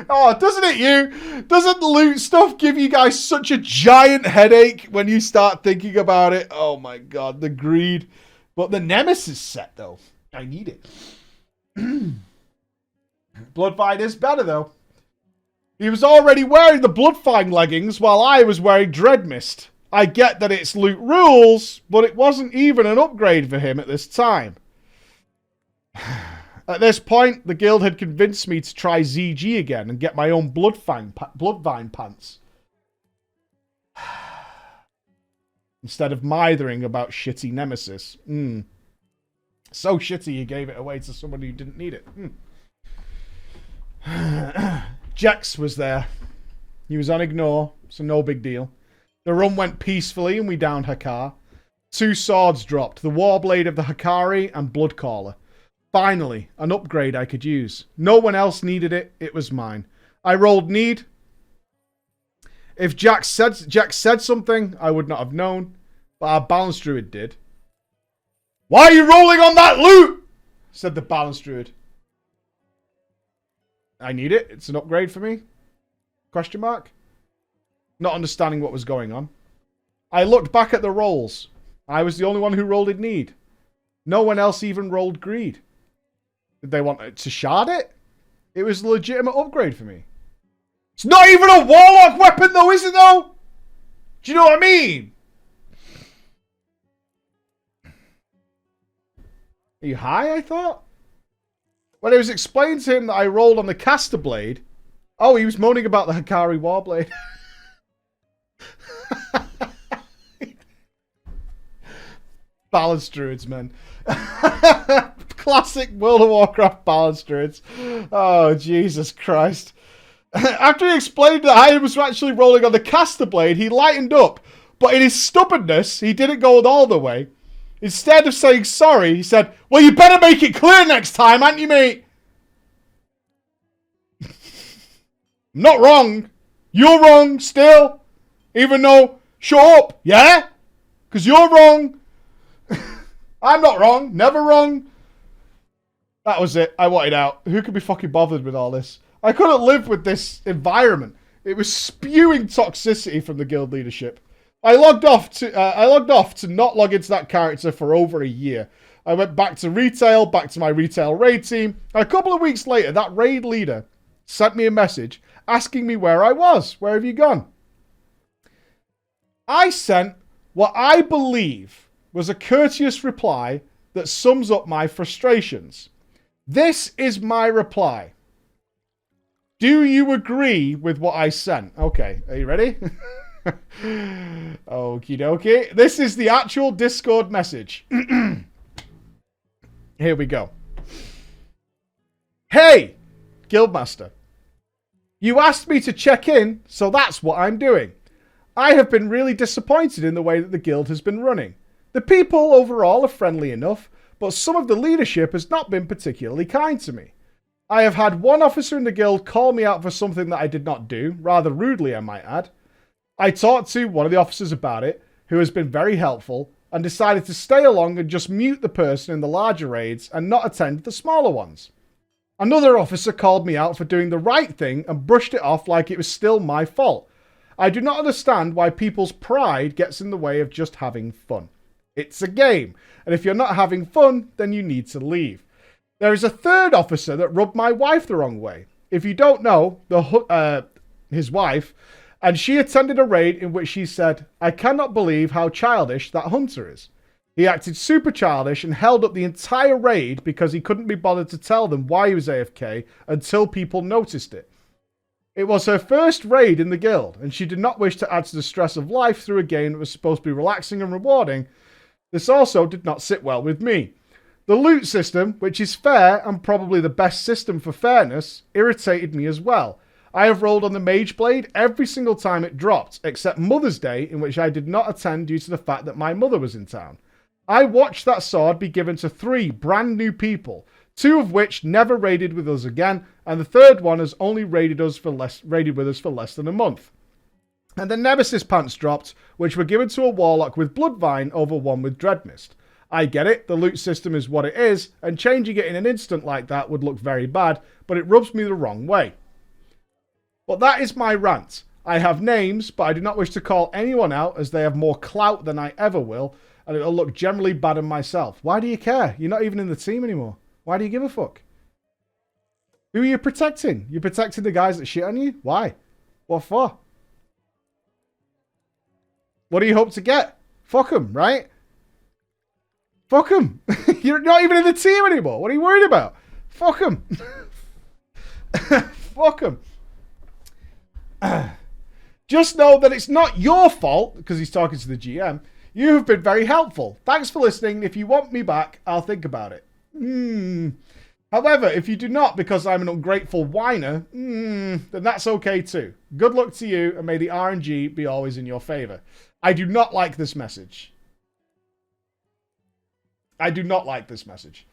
Oh, doesn't it you? Doesn't loot stuff give you guys such a giant headache when you start thinking about it? Oh my god, the greed. But the Nemesis set, though. I need it. Bloodvine is better, though. He was already wearing the Bloodvine leggings while I was wearing Dreadmist. I get that it's loot rules, but it wasn't even an upgrade for him at this time. At this point, the guild had convinced me to try ZG again and get my own Bloodvine pants. Instead of mithering about shitty Nemesis. So shitty you gave it away to someone who didn't need it. Jax was there. He was on ignore, so no big deal. The run went peacefully and we downed Hakar. 2 swords dropped, the Warblade of the Hakari and Bloodcaller. Finally, an upgrade I could use. No one else needed it, it was mine. I rolled need. If Jax said something, I would not have known, but our Balance Druid did. Why are you rolling on that loot? Said the Balance Druid. I need it, it's an upgrade for me. Question mark? Not understanding what was going on. I looked back at the rolls. I was the only one who rolled in need. No one else even rolled greed. Did they want to shard it? It was a legitimate upgrade for me. It's not even a warlock weapon though, is it though? Do you know what I mean? Are you high, I thought? When it was explained to him that I rolled on the caster blade. Oh, he was moaning about the Hakari Warblade. Balance druids, man. Classic World of Warcraft balance druids. Oh, Jesus Christ. After he explained that I was actually rolling on the caster blade, he lightened up. But in his stubbornness, he didn't go all the way. Instead of saying sorry, he said, well, you better make it clear next time, ain't you, mate? I'm not wrong. You're wrong still. Even though, shut up, yeah? Because you're wrong. I'm not wrong. Never wrong. That was it. I wanted out. Who could be fucking bothered with all this? I couldn't live with this environment. It was spewing toxicity from the guild leadership. I logged off to not log into that character for over a year. I went back to retail, back to my retail raid team. A couple of weeks later, that raid leader sent me a message asking me where I was. Where have you gone? I sent what I believe was a courteous reply that sums up my frustrations. This is my reply. Do you agree with what I sent? Okay, are you ready? Okie dokie. This is the actual Discord message. Here we go. Hey, Guildmaster. You asked me to check in, so that's what I'm doing. I have been really disappointed in the way that the guild has been running. The people overall are friendly enough, but some of the leadership has not been particularly kind to me. I have had one officer in the guild call me out for something that I did not do, rather rudely I might add. I talked to one of the officers about it, who has been very helpful, and decided to stay along and just mute the person in the larger raids and not attend the smaller ones. Another officer called me out for doing the right thing and brushed it off like it was still my fault. I do not understand why people's pride gets in the way of just having fun. It's a game, and if you're not having fun, then you need to leave. There is a third officer that rubbed my wife the wrong way. If you don't know, his wife, and she attended a raid in which she said, I cannot believe how childish that hunter is. He acted super childish and held up the entire raid because he couldn't be bothered to tell them why he was AFK until people noticed it. It was her first raid in the guild, and she did not wish to add to the stress of life through a game that was supposed to be relaxing and rewarding. This also did not sit well with me. The loot system, which is fair and probably the best system for fairness, irritated me as well. I have rolled on the Mage Blade every single time it dropped, except Mother's Day, in which I did not attend due to the fact that my mother was in town. I watched that sword be given to 3 brand new people, 2 of which never raided with us again, and the third one has only raided with us for less than a month. And the Nemesis pants dropped, which were given to a Warlock with Bloodvine over one with Dreadmist. I get it, the loot system is what it is, and changing it in an instant like that would look very bad, but it rubs me the wrong way. But that is my rant. I have names, but I do not wish to call anyone out as they have more clout than I ever will, and it'll look generally bad on myself. Why do you care? You're not even in the team anymore. Why do you give a fuck? Who are you protecting? You're protecting the guys that shit on you? Why? What for? What do you hope to get? Fuck them, right? Fuck them. You're not even in the team anymore. What are you worried about? Fuck them. Fuck them. Just know that it's not your fault, because he's talking to the GM. You have been very helpful. Thanks for listening. If you want me back, I'll think about it. However, if you do not because I'm an ungrateful whiner, then that's okay too. Good luck to you, and may the RNG be always in your favor. I do not like this message. I do not like this message.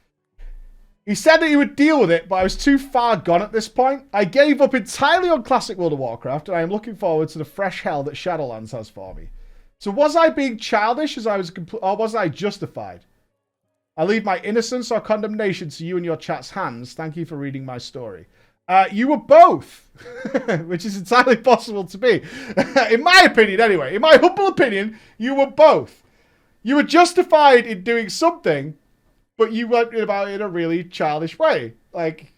He said that he would deal with it, but I was too far gone at this point. I gave up entirely on Classic World of Warcraft, and I am looking forward to the fresh hell that Shadowlands has for me. So was I being childish or was I justified? I leave my innocence or condemnation to you and your chat's hands. Thank you for reading my story. You were both, which is entirely possible to be. In my opinion, anyway, in my humble opinion, you were both. You were justified in doing something, but you went about it in a really childish way. Like,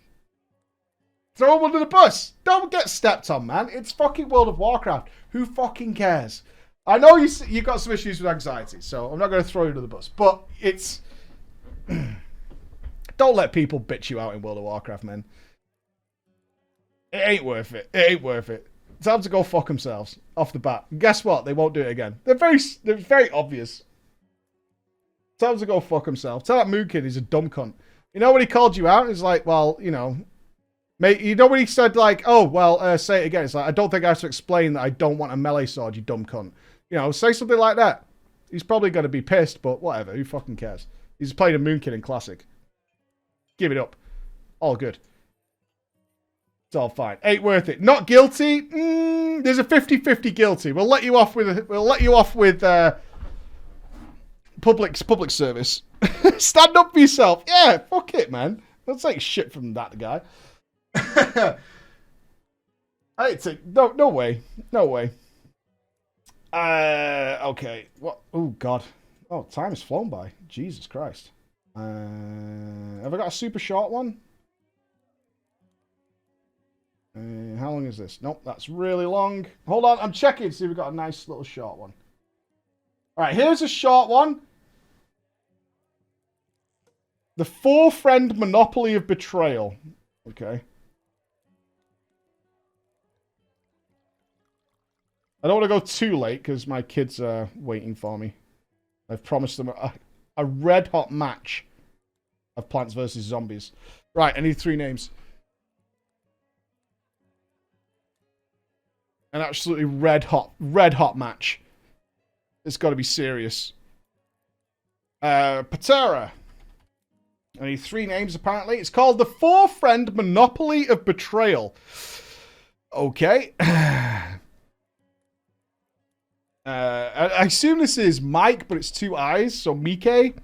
throw him under the bus. Don't get stepped on, man. It's fucking World of Warcraft. Who fucking cares? I know you've got some issues with anxiety, so I'm not going to throw you under the bus. But it's... Don't let people bitch you out in World of Warcraft, man. It ain't worth it. It ain't worth it. Tell them to go fuck themselves off the bat. And guess what? They won't do it again. They're very obvious. Tell them to go fuck themselves. Tell that Moon Kid he's a dumb cunt. You know when he called you out? It's like, well, you know... Mate, you know when he said, like, oh, well, say it again. It's like, I don't think I have to explain that I don't want a melee sword, you dumb cunt. You know, say something like that. He's probably going to be pissed, but whatever. Who fucking cares? He's played a Moon Kid in Classic. Give it up. All good. It's all fine. Ain't worth it. Not guilty? There's a 50-50 guilty. We'll let you off with public service. Stand up for yourself. Yeah, fuck it, man. Don't take shit from that guy. No way. No way. Okay. What? Oh, God. Oh, time has flown by. Jesus Christ. Have I got a super short one? How long is this? Nope, that's really long. Hold on, I'm checking to see if we've got a nice little short one. Alright, here's a short one. The four-friend monopoly of betrayal. Okay. I don't want to go too late because my kids are waiting for me. I've promised them a red-hot match of Plants vs. Zombies. Right, I need 3 names. An absolutely red-hot match. It's got to be serious. Patera. I need 3 names, apparently. It's called the Four-Friend Monopoly of Betrayal. Okay. I assume this is Mike, but it's 2 I's, so Mike.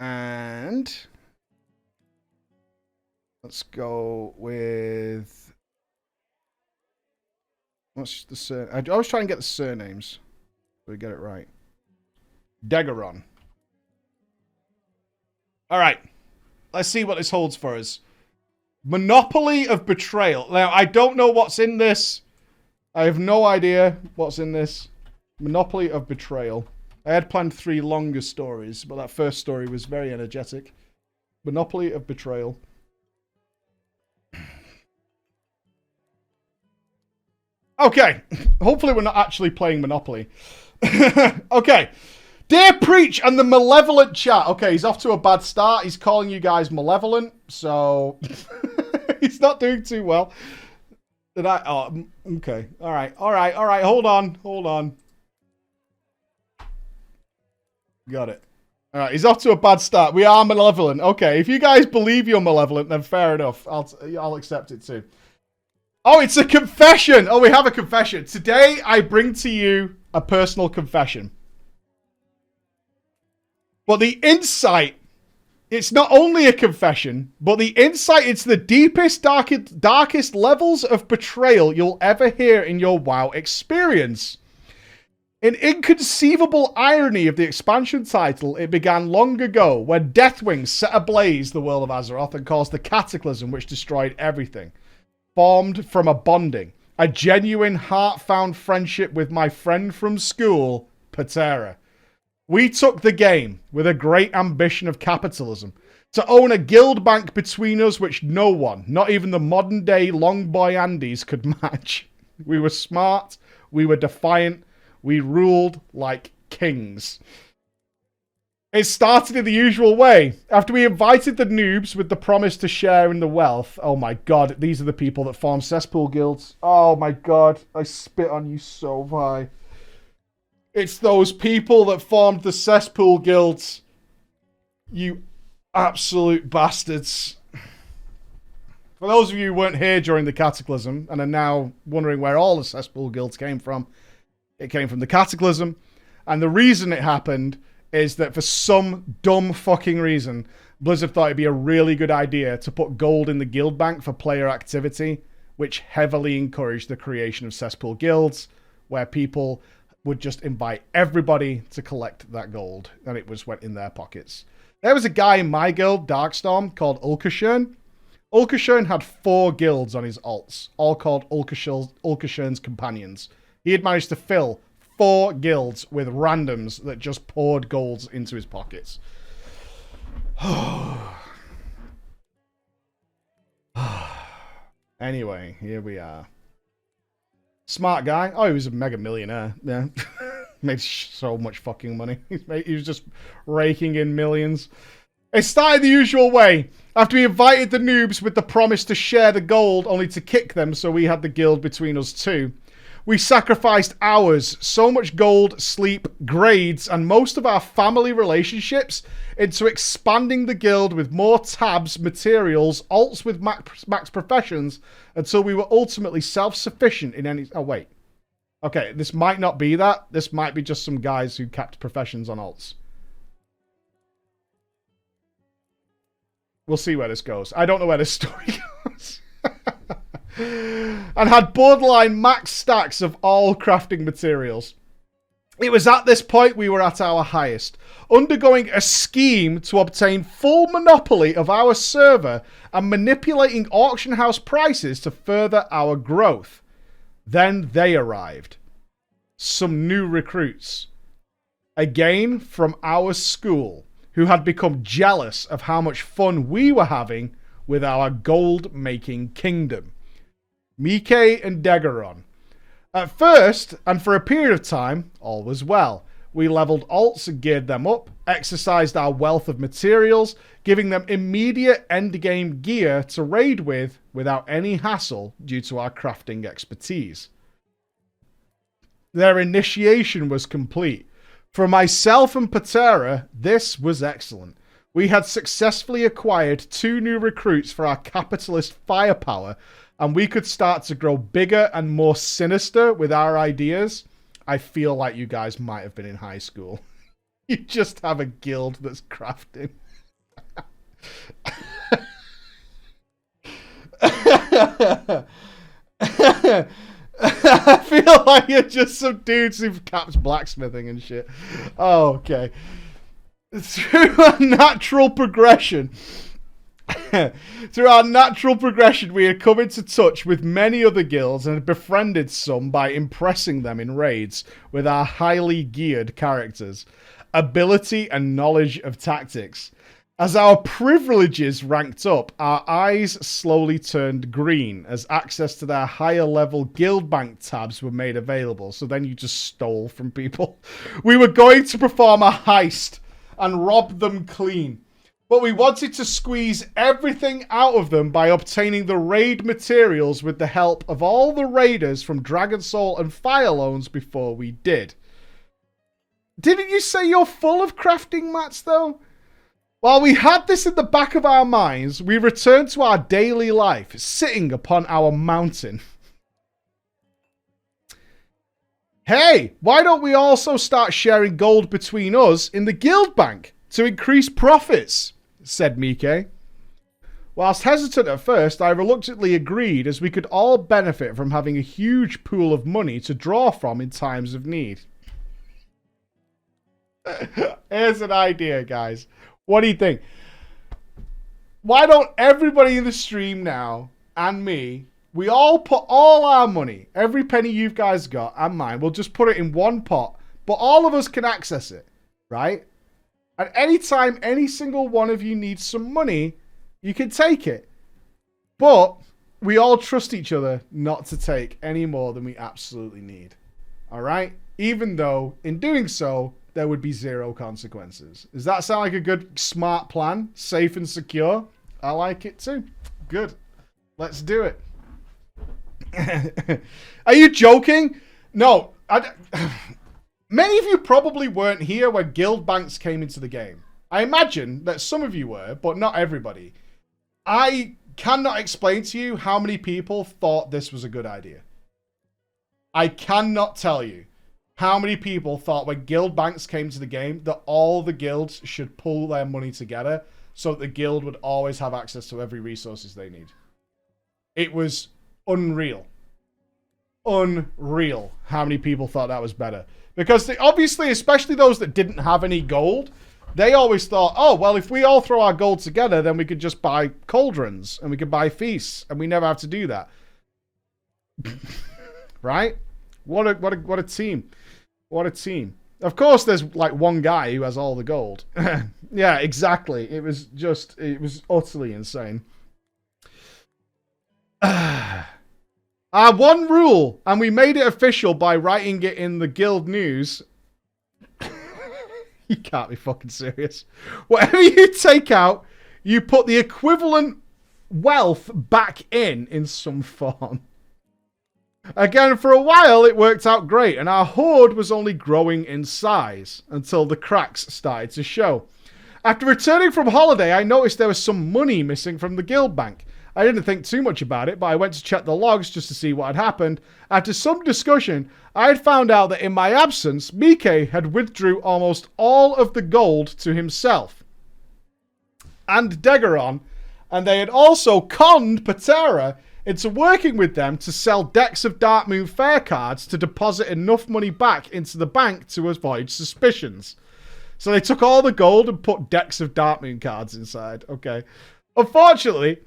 And let's go with... What's the surname? I always try and get the surnames so we get it right. Degaron. Alright. Let's see what this holds for us. Monopoly of Betrayal. Now, I don't know what's in this. I have no idea what's in this. Monopoly of Betrayal. I had planned 3 longer stories, but that first story was very energetic. Monopoly of Betrayal. Okay. Hopefully we're not actually playing Monopoly. Okay. Dear Preach and the Malevolent Chat. Okay, he's off to a bad start. He's calling you guys malevolent, so... he's not doing too well. Did I... Oh, okay. Alright. Hold on. Got it. Alright, he's off to a bad start. We are malevolent. Okay, if you guys believe you're malevolent, then fair enough. I'll accept it too. Oh, it's a confession! Oh, we have a confession. Today, I bring to you a personal confession. But the insight, it's not only a confession, but the insight into the deepest, darkest levels of betrayal you'll ever hear in your WoW experience. An inconceivable irony of the expansion title, it began long ago when Deathwing set ablaze the world of Azeroth and caused the cataclysm which destroyed everything. Formed from a bonding, a genuine heart-found friendship with my friend from school, Patera. We took the game with a great ambition of capitalism, to own a guild bank between us which no one, not even the modern-day Longboy Andys, could match. We were smart, we were defiant, we ruled like kings. It started in the usual way. After we invited the noobs with the promise to share in the wealth. Oh my god, these are the people that form cesspool guilds. Oh my god, I spit on you so high. It's those people that formed the cesspool guilds. You absolute bastards. For those of you who weren't here during the Cataclysm and are now wondering where all the cesspool guilds came from, it came from the Cataclysm. And the reason it happened is that for some dumb fucking reason, Blizzard thought it'd be a really good idea to put gold in the guild bank for player activity, which heavily encouraged the creation of cesspool guilds, where people would just invite everybody to collect that gold, and it just went in their pockets. There was a guy in my guild, Darkstorm, called Ulkashern. Ulkashern had 4 guilds on his alts, all called Ulkashern's Companions. He had managed to fill 4 guilds with randoms that just poured golds into his pockets. Anyway, here we are. Smart guy. Oh, he was a mega millionaire. Yeah. Made so much fucking money. He was just raking in millions. It started the usual way. After we invited the noobs with the promise to share the gold, only to kick them so we had the guild between us too. We sacrificed hours, so much gold, sleep, grades, and most of our family relationships into expanding the guild with more tabs, materials, alts with max professions, until we were ultimately self-sufficient in any... Oh, wait. Okay, this might not be that. This might be just some guys who capped professions on alts. We'll see where this goes. I don't know where this story goes. And had borderline max stacks of all crafting materials. It was at this point we were at our highest, undergoing a scheme to obtain full monopoly of our server and manipulating auction house prices to further our growth. Then they arrived. Some new recruits. Again from our school, who had become jealous of how much fun we were having with our gold-making kingdom. Mike and Degaron. At first, and for a period of time, all was well. We leveled alts and geared them up, exercised our wealth of materials, giving them immediate endgame gear to raid with without any hassle due to our crafting expertise. Their initiation was complete. For myself and Patera, this was excellent. We had successfully acquired 2 new recruits for our capitalist firepower, and we could start to grow bigger and more sinister with our ideas. I feel like you guys might have been in high school. You just have a guild that's crafting. I feel like you're just some dudes who've capped blacksmithing and shit. Oh, okay. Through a natural progression... Through our natural progression, we had come into touch with many other guilds and had befriended some by impressing them in raids with our highly geared characters, ability and knowledge of tactics. As our privileges ranked up, our eyes slowly turned green as access to their higher level guild bank tabs were made available. So then you just stole from people. We were going to perform a heist and rob them clean. But we wanted to squeeze everything out of them by obtaining the raid materials with the help of all the raiders from Dragon Soul and Fire Loans before we did. Didn't you say you're full of crafting mats, though? While we had this in the back of our minds, we returned to our daily life, sitting upon our mountain. Hey, why don't we also start sharing gold between us in the guild bank? to increase profits, said Mike. Whilst hesitant at first, I reluctantly agreed as we could all benefit from having a huge pool of money to draw from in times of need. Here's an idea, guys. What do you think? Why don't everybody in the stream now, and me, we all put all our money, every penny you guys got, and mine, we'll just put it in one pot, but all of us can access it, right? And anytime any single one of you needs some money, you can take it. But we all trust each other not to take any more than we absolutely need. All right? Even though, in doing so, there would be zero consequences. Does that sound like a good, smart plan? Safe and secure? I like it too. Good. Let's do it. Are you joking? No. Many of you probably weren't here when guild banks came into the game. I imagine that some of you were, but not everybody. I cannot explain to you how many people thought this was a good idea. I cannot tell you how many people thought when guild banks came to the game that all the guilds should pull their money together so that the guild would always have access to every resources they need. It was unreal. Unreal how many people thought that was better. Because they, obviously, especially those that didn't have any gold, they always thought, oh, well, if we all throw our gold together, then we could just buy cauldrons and we could buy feasts and we never have to do that. Right? What a team. What a team. Of course, there's like one guy who has all the gold. Yeah, exactly. It was utterly insane. Our one rule, and we made it official by writing it in the guild news. You can't be fucking serious. Whatever you take out, you put the equivalent wealth back in some form. Again, for a while, it worked out great, and our hoard was only growing in size until the cracks started to show. After returning from holiday, I noticed there was some money missing from the guild bank. I didn't think too much about it, but I went to check the logs just to see what had happened. After some discussion, I had found out that in my absence, Mike had withdrew almost all of the gold to himself and Degaron, and they had also conned Patera into working with them to sell decks of Darkmoon Fair cards to deposit enough money back into the bank to avoid suspicions. So they took all the gold and put decks of Darkmoon cards inside. Okay. Unfortunately,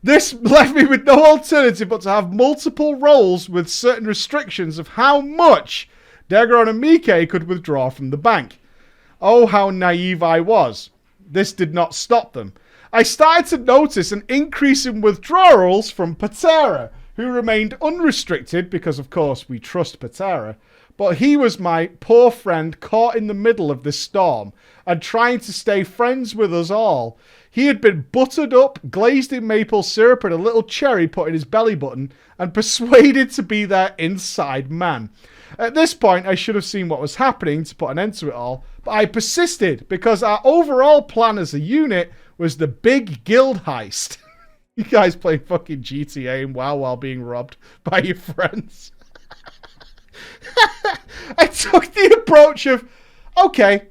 this left me with no alternative but to have multiple rolls with certain restrictions of how much Degaron and Mike could withdraw from the bank. Oh, how naive I was. This did not stop them. I started to notice an increase in withdrawals from Patera, who remained unrestricted because, of course, we trust Patera. But he was my poor friend caught in the middle of this storm and trying to stay friends with us all. He had been buttered up, glazed in maple syrup and a little cherry put in his belly button and persuaded to be their inside man. At this point, I should have seen what was happening to put an end to it all, but I persisted because our overall plan as a unit was the big guild heist. You guys play fucking GTA and WoW while being robbed by your friends. I took the approach of, okay,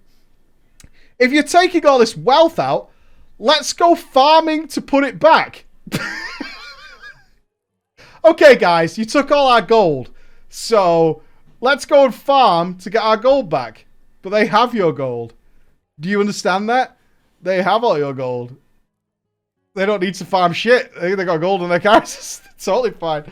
if you're taking all this wealth out, let's go farming to put it back. Okay, guys, you took all our gold. So let's go and farm to get our gold back. But they have your gold. Do you understand that? They have all your gold. They don't need to farm shit. They got gold in their characters. Totally fine.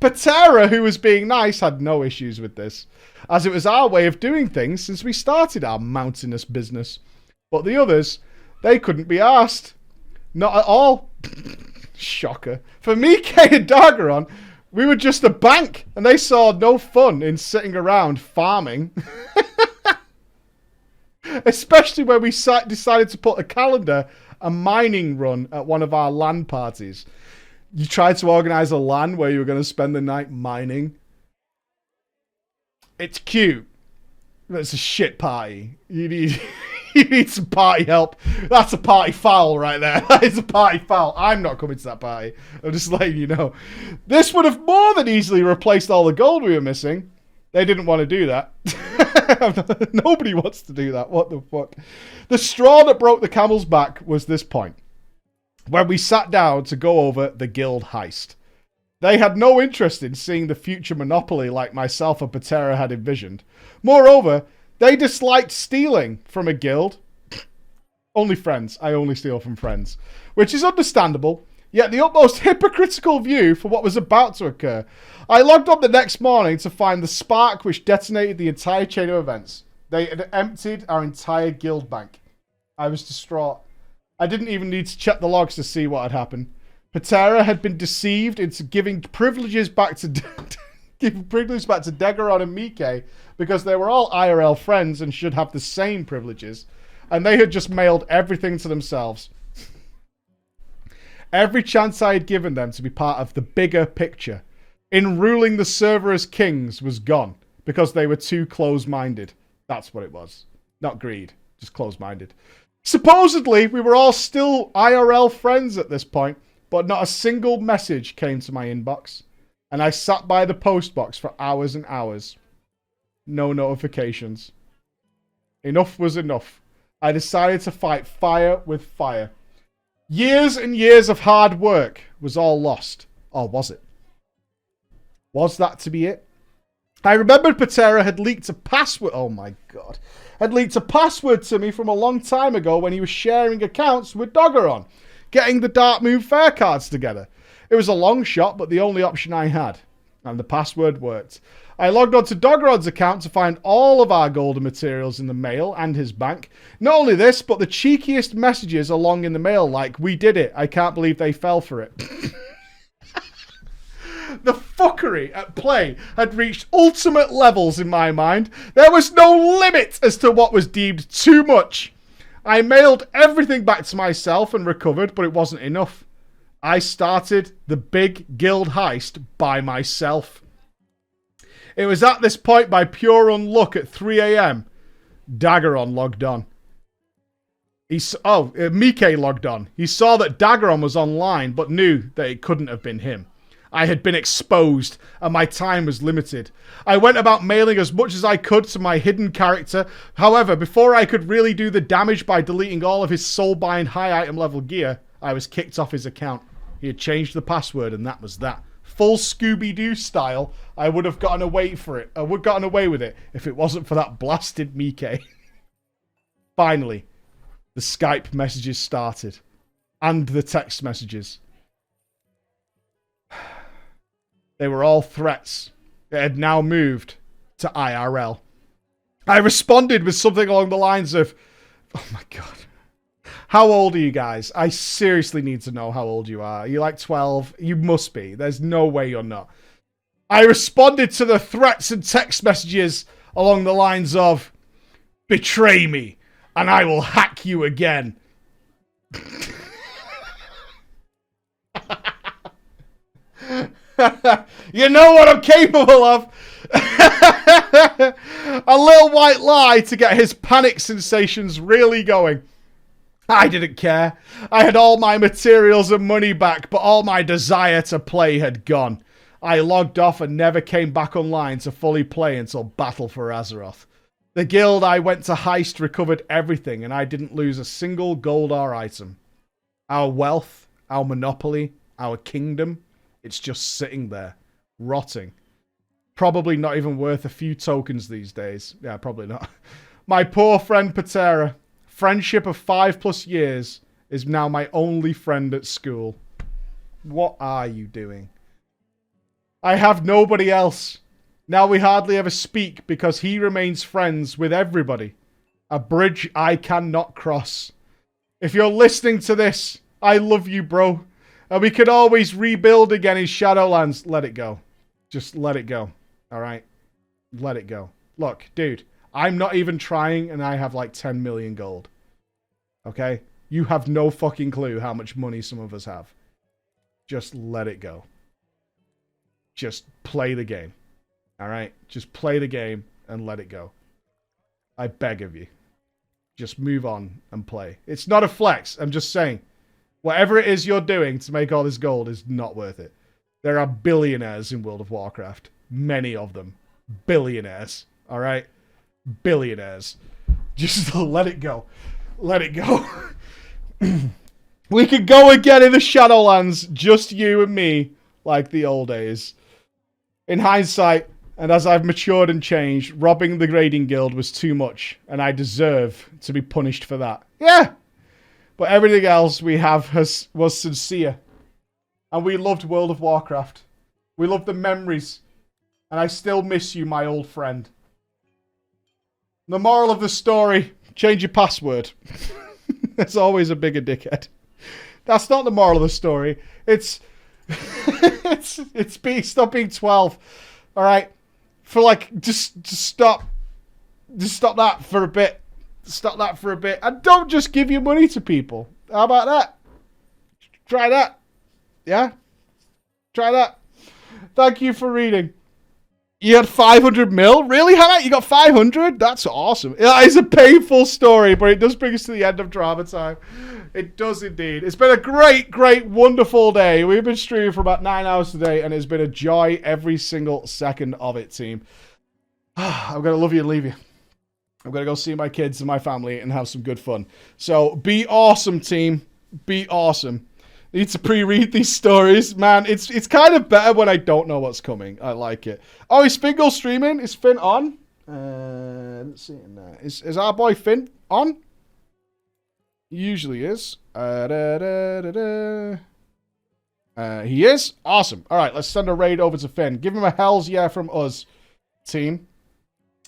Patera, who was being nice, had no issues with this, as it was our way of doing things since we started our mountainous business. But the others, they couldn't be asked. Not at all. Shocker. For Mike and Dargaron, we were just a bank, and they saw no fun in sitting around farming. Especially when we decided to put a mining run at one of our LAN parties. You tried to organize a LAN where you were going to spend the night mining. It's cute, but it's a shit party. You need some party help. That's a party foul right there. That is a party foul. I'm not coming to that party. I'm just letting you know. This would have more than easily replaced all the gold we were missing. They didn't want to do that. Nobody wants to do that. What the fuck? The straw that broke the camel's back was this point, when we sat down to go over the guild heist. They had no interest in seeing the future monopoly like myself and Patera had envisioned. Moreover, they disliked stealing from a guild. Only friends. I only steal from friends. Which is understandable, yet the utmost hypocritical view for what was about to occur. I logged on the next morning to find the spark which detonated the entire chain of events. They had emptied our entire guild bank. I was distraught. I didn't even need to check the logs to see what had happened. Patera had been deceived into giving privileges back to Degeron and Mike because they were all IRL friends and should have the same privileges, and they had just mailed everything to themselves. Every chance I had given them to be part of the bigger picture in ruling the server as kings was gone because they were too close-minded. That's what it was. Not greed, just close-minded. Supposedly, we were all still IRL friends at this point, but not a single message came to my inbox. And I sat by the post box for hours and hours. No notifications. Enough was enough. I decided to fight fire with fire. Years and years of hard work was all lost. Or was it? Was that to be it? I remembered Patera had leaked a password. Oh my god. Had leaked a password to me from a long time ago when he was sharing accounts with Doggeron, getting the Dark Moon Fair cards together. It was a long shot, but the only option I had. And the password worked. I logged on to Doggeron's account to find all of our golden materials in the mail and his bank. Not only this, but the cheekiest messages along in the mail like, "We did it. I can't believe they fell for it." The fuckery at play had reached ultimate levels in my mind. There was no limit as to what was deemed too much. I mailed everything back to myself and recovered, but it wasn't enough. I started the big guild heist by myself. It was at this point, by pure unluck, at 3 a.m. Daggeron logged on. Mike logged on. He saw that Daggeron was online, but knew that it couldn't have been him. I had been exposed, and my time was limited. I went about mailing as much as I could to my hidden character. However, before I could really do the damage by deleting all of his soulbind high item level gear, I was kicked off his account. He had changed the password, and that was that. Full Scooby-Doo style, I would have gotten away for it. I would have gotten away with it if it wasn't for that blasted Mike. Finally, the Skype messages started. And the text messages. They were all threats. It had now moved to IRL. I responded with something along the lines of, "Oh my god. How old are you guys? I seriously need to know how old you are. Are you like 12? You must be. There's no way you're not." I responded to the threats and text messages along the lines of, "Betray me, and I will hack you again." You know what I'm capable of. A little white lie to get his panic sensations really going. I didn't care. I had all my materials and money back, but all my desire to play had gone. I logged off and never came back online to fully play until Battle for Azeroth. The guild I went to heist recovered everything, and I didn't lose a single gold or item. Our wealth, our monopoly, our kingdom, it's just sitting there, rotting. Probably not even worth a few tokens these days. Yeah, probably not. My poor friend Patera, friendship of 5+ years, is now my only friend at school. What are you doing? I have nobody else. Now we hardly ever speak because he remains friends with everybody. A bridge I cannot cross. If you're listening to this, I love you, bro. And we could always rebuild again in Shadowlands. Let it go. Just let it go. Alright? Let it go. Look, dude, I'm not even trying and I have like 10 million gold. Okay? You have no fucking clue how much money some of us have. Just let it go. Just play the game. Alright? Just play the game and let it go. I beg of you. Just move on and play. It's not a flex. I'm just saying. Whatever it is you're doing to make all this gold is not worth it. There are billionaires in World of Warcraft. Many of them. Billionaires. Alright? billionaires. Just let it go. Let it go. We could go again in the Shadowlands, just you and me, like the old days. In hindsight, and as I've matured and changed, robbing the Grading Guild was too much, and I deserve to be punished for that. Yeah! But everything else we have was sincere. And we loved World of Warcraft. We loved the memories. And I still miss you, my old friend. The moral of the story, change your password. There's always a bigger dickhead. That's not the moral of the story. It's stop being 12. All right, for like just stop that for a bit. Stop that for a bit, and don't just give your money to people. How about that? Try that. Yeah, try that. Thank you for reading. You had 500 mil? Really, Hannah? You got 500? That's awesome. It's a painful story, but it does bring us to the end of drama time. It does indeed. It's been a great, great, wonderful day. We've been streaming for about 9 hours today, and it's been a joy every single second of it, team. I'm going to love you and leave you. I'm going to go see my kids and my family and have some good fun. So, be awesome, team. Be awesome. Need to pre-read these stories. Man, it's kind of better when I don't know what's coming. I like it. Oh, is Fingal streaming? Is Finn on? Let's see. Is our boy Finn on? He usually is. He is? Awesome. All right, let's send a raid over to Finn. Give him a hells yeah from us, team.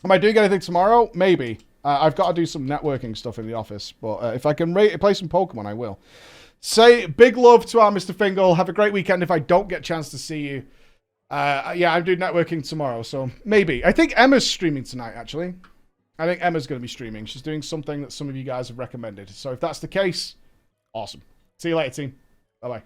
Am I doing anything tomorrow? Maybe. I've got to do some networking stuff in the office. But if I can play some Pokemon, I will. Say big love to our Mr. Fingal. Have a great weekend if I don't get a chance to see you. Yeah, I'm doing networking tomorrow, so maybe. I think Emma's streaming tonight, actually. I think Emma's going to be streaming. She's doing something that some of you guys have recommended. So if that's the case, awesome. See you later, team. Bye-bye.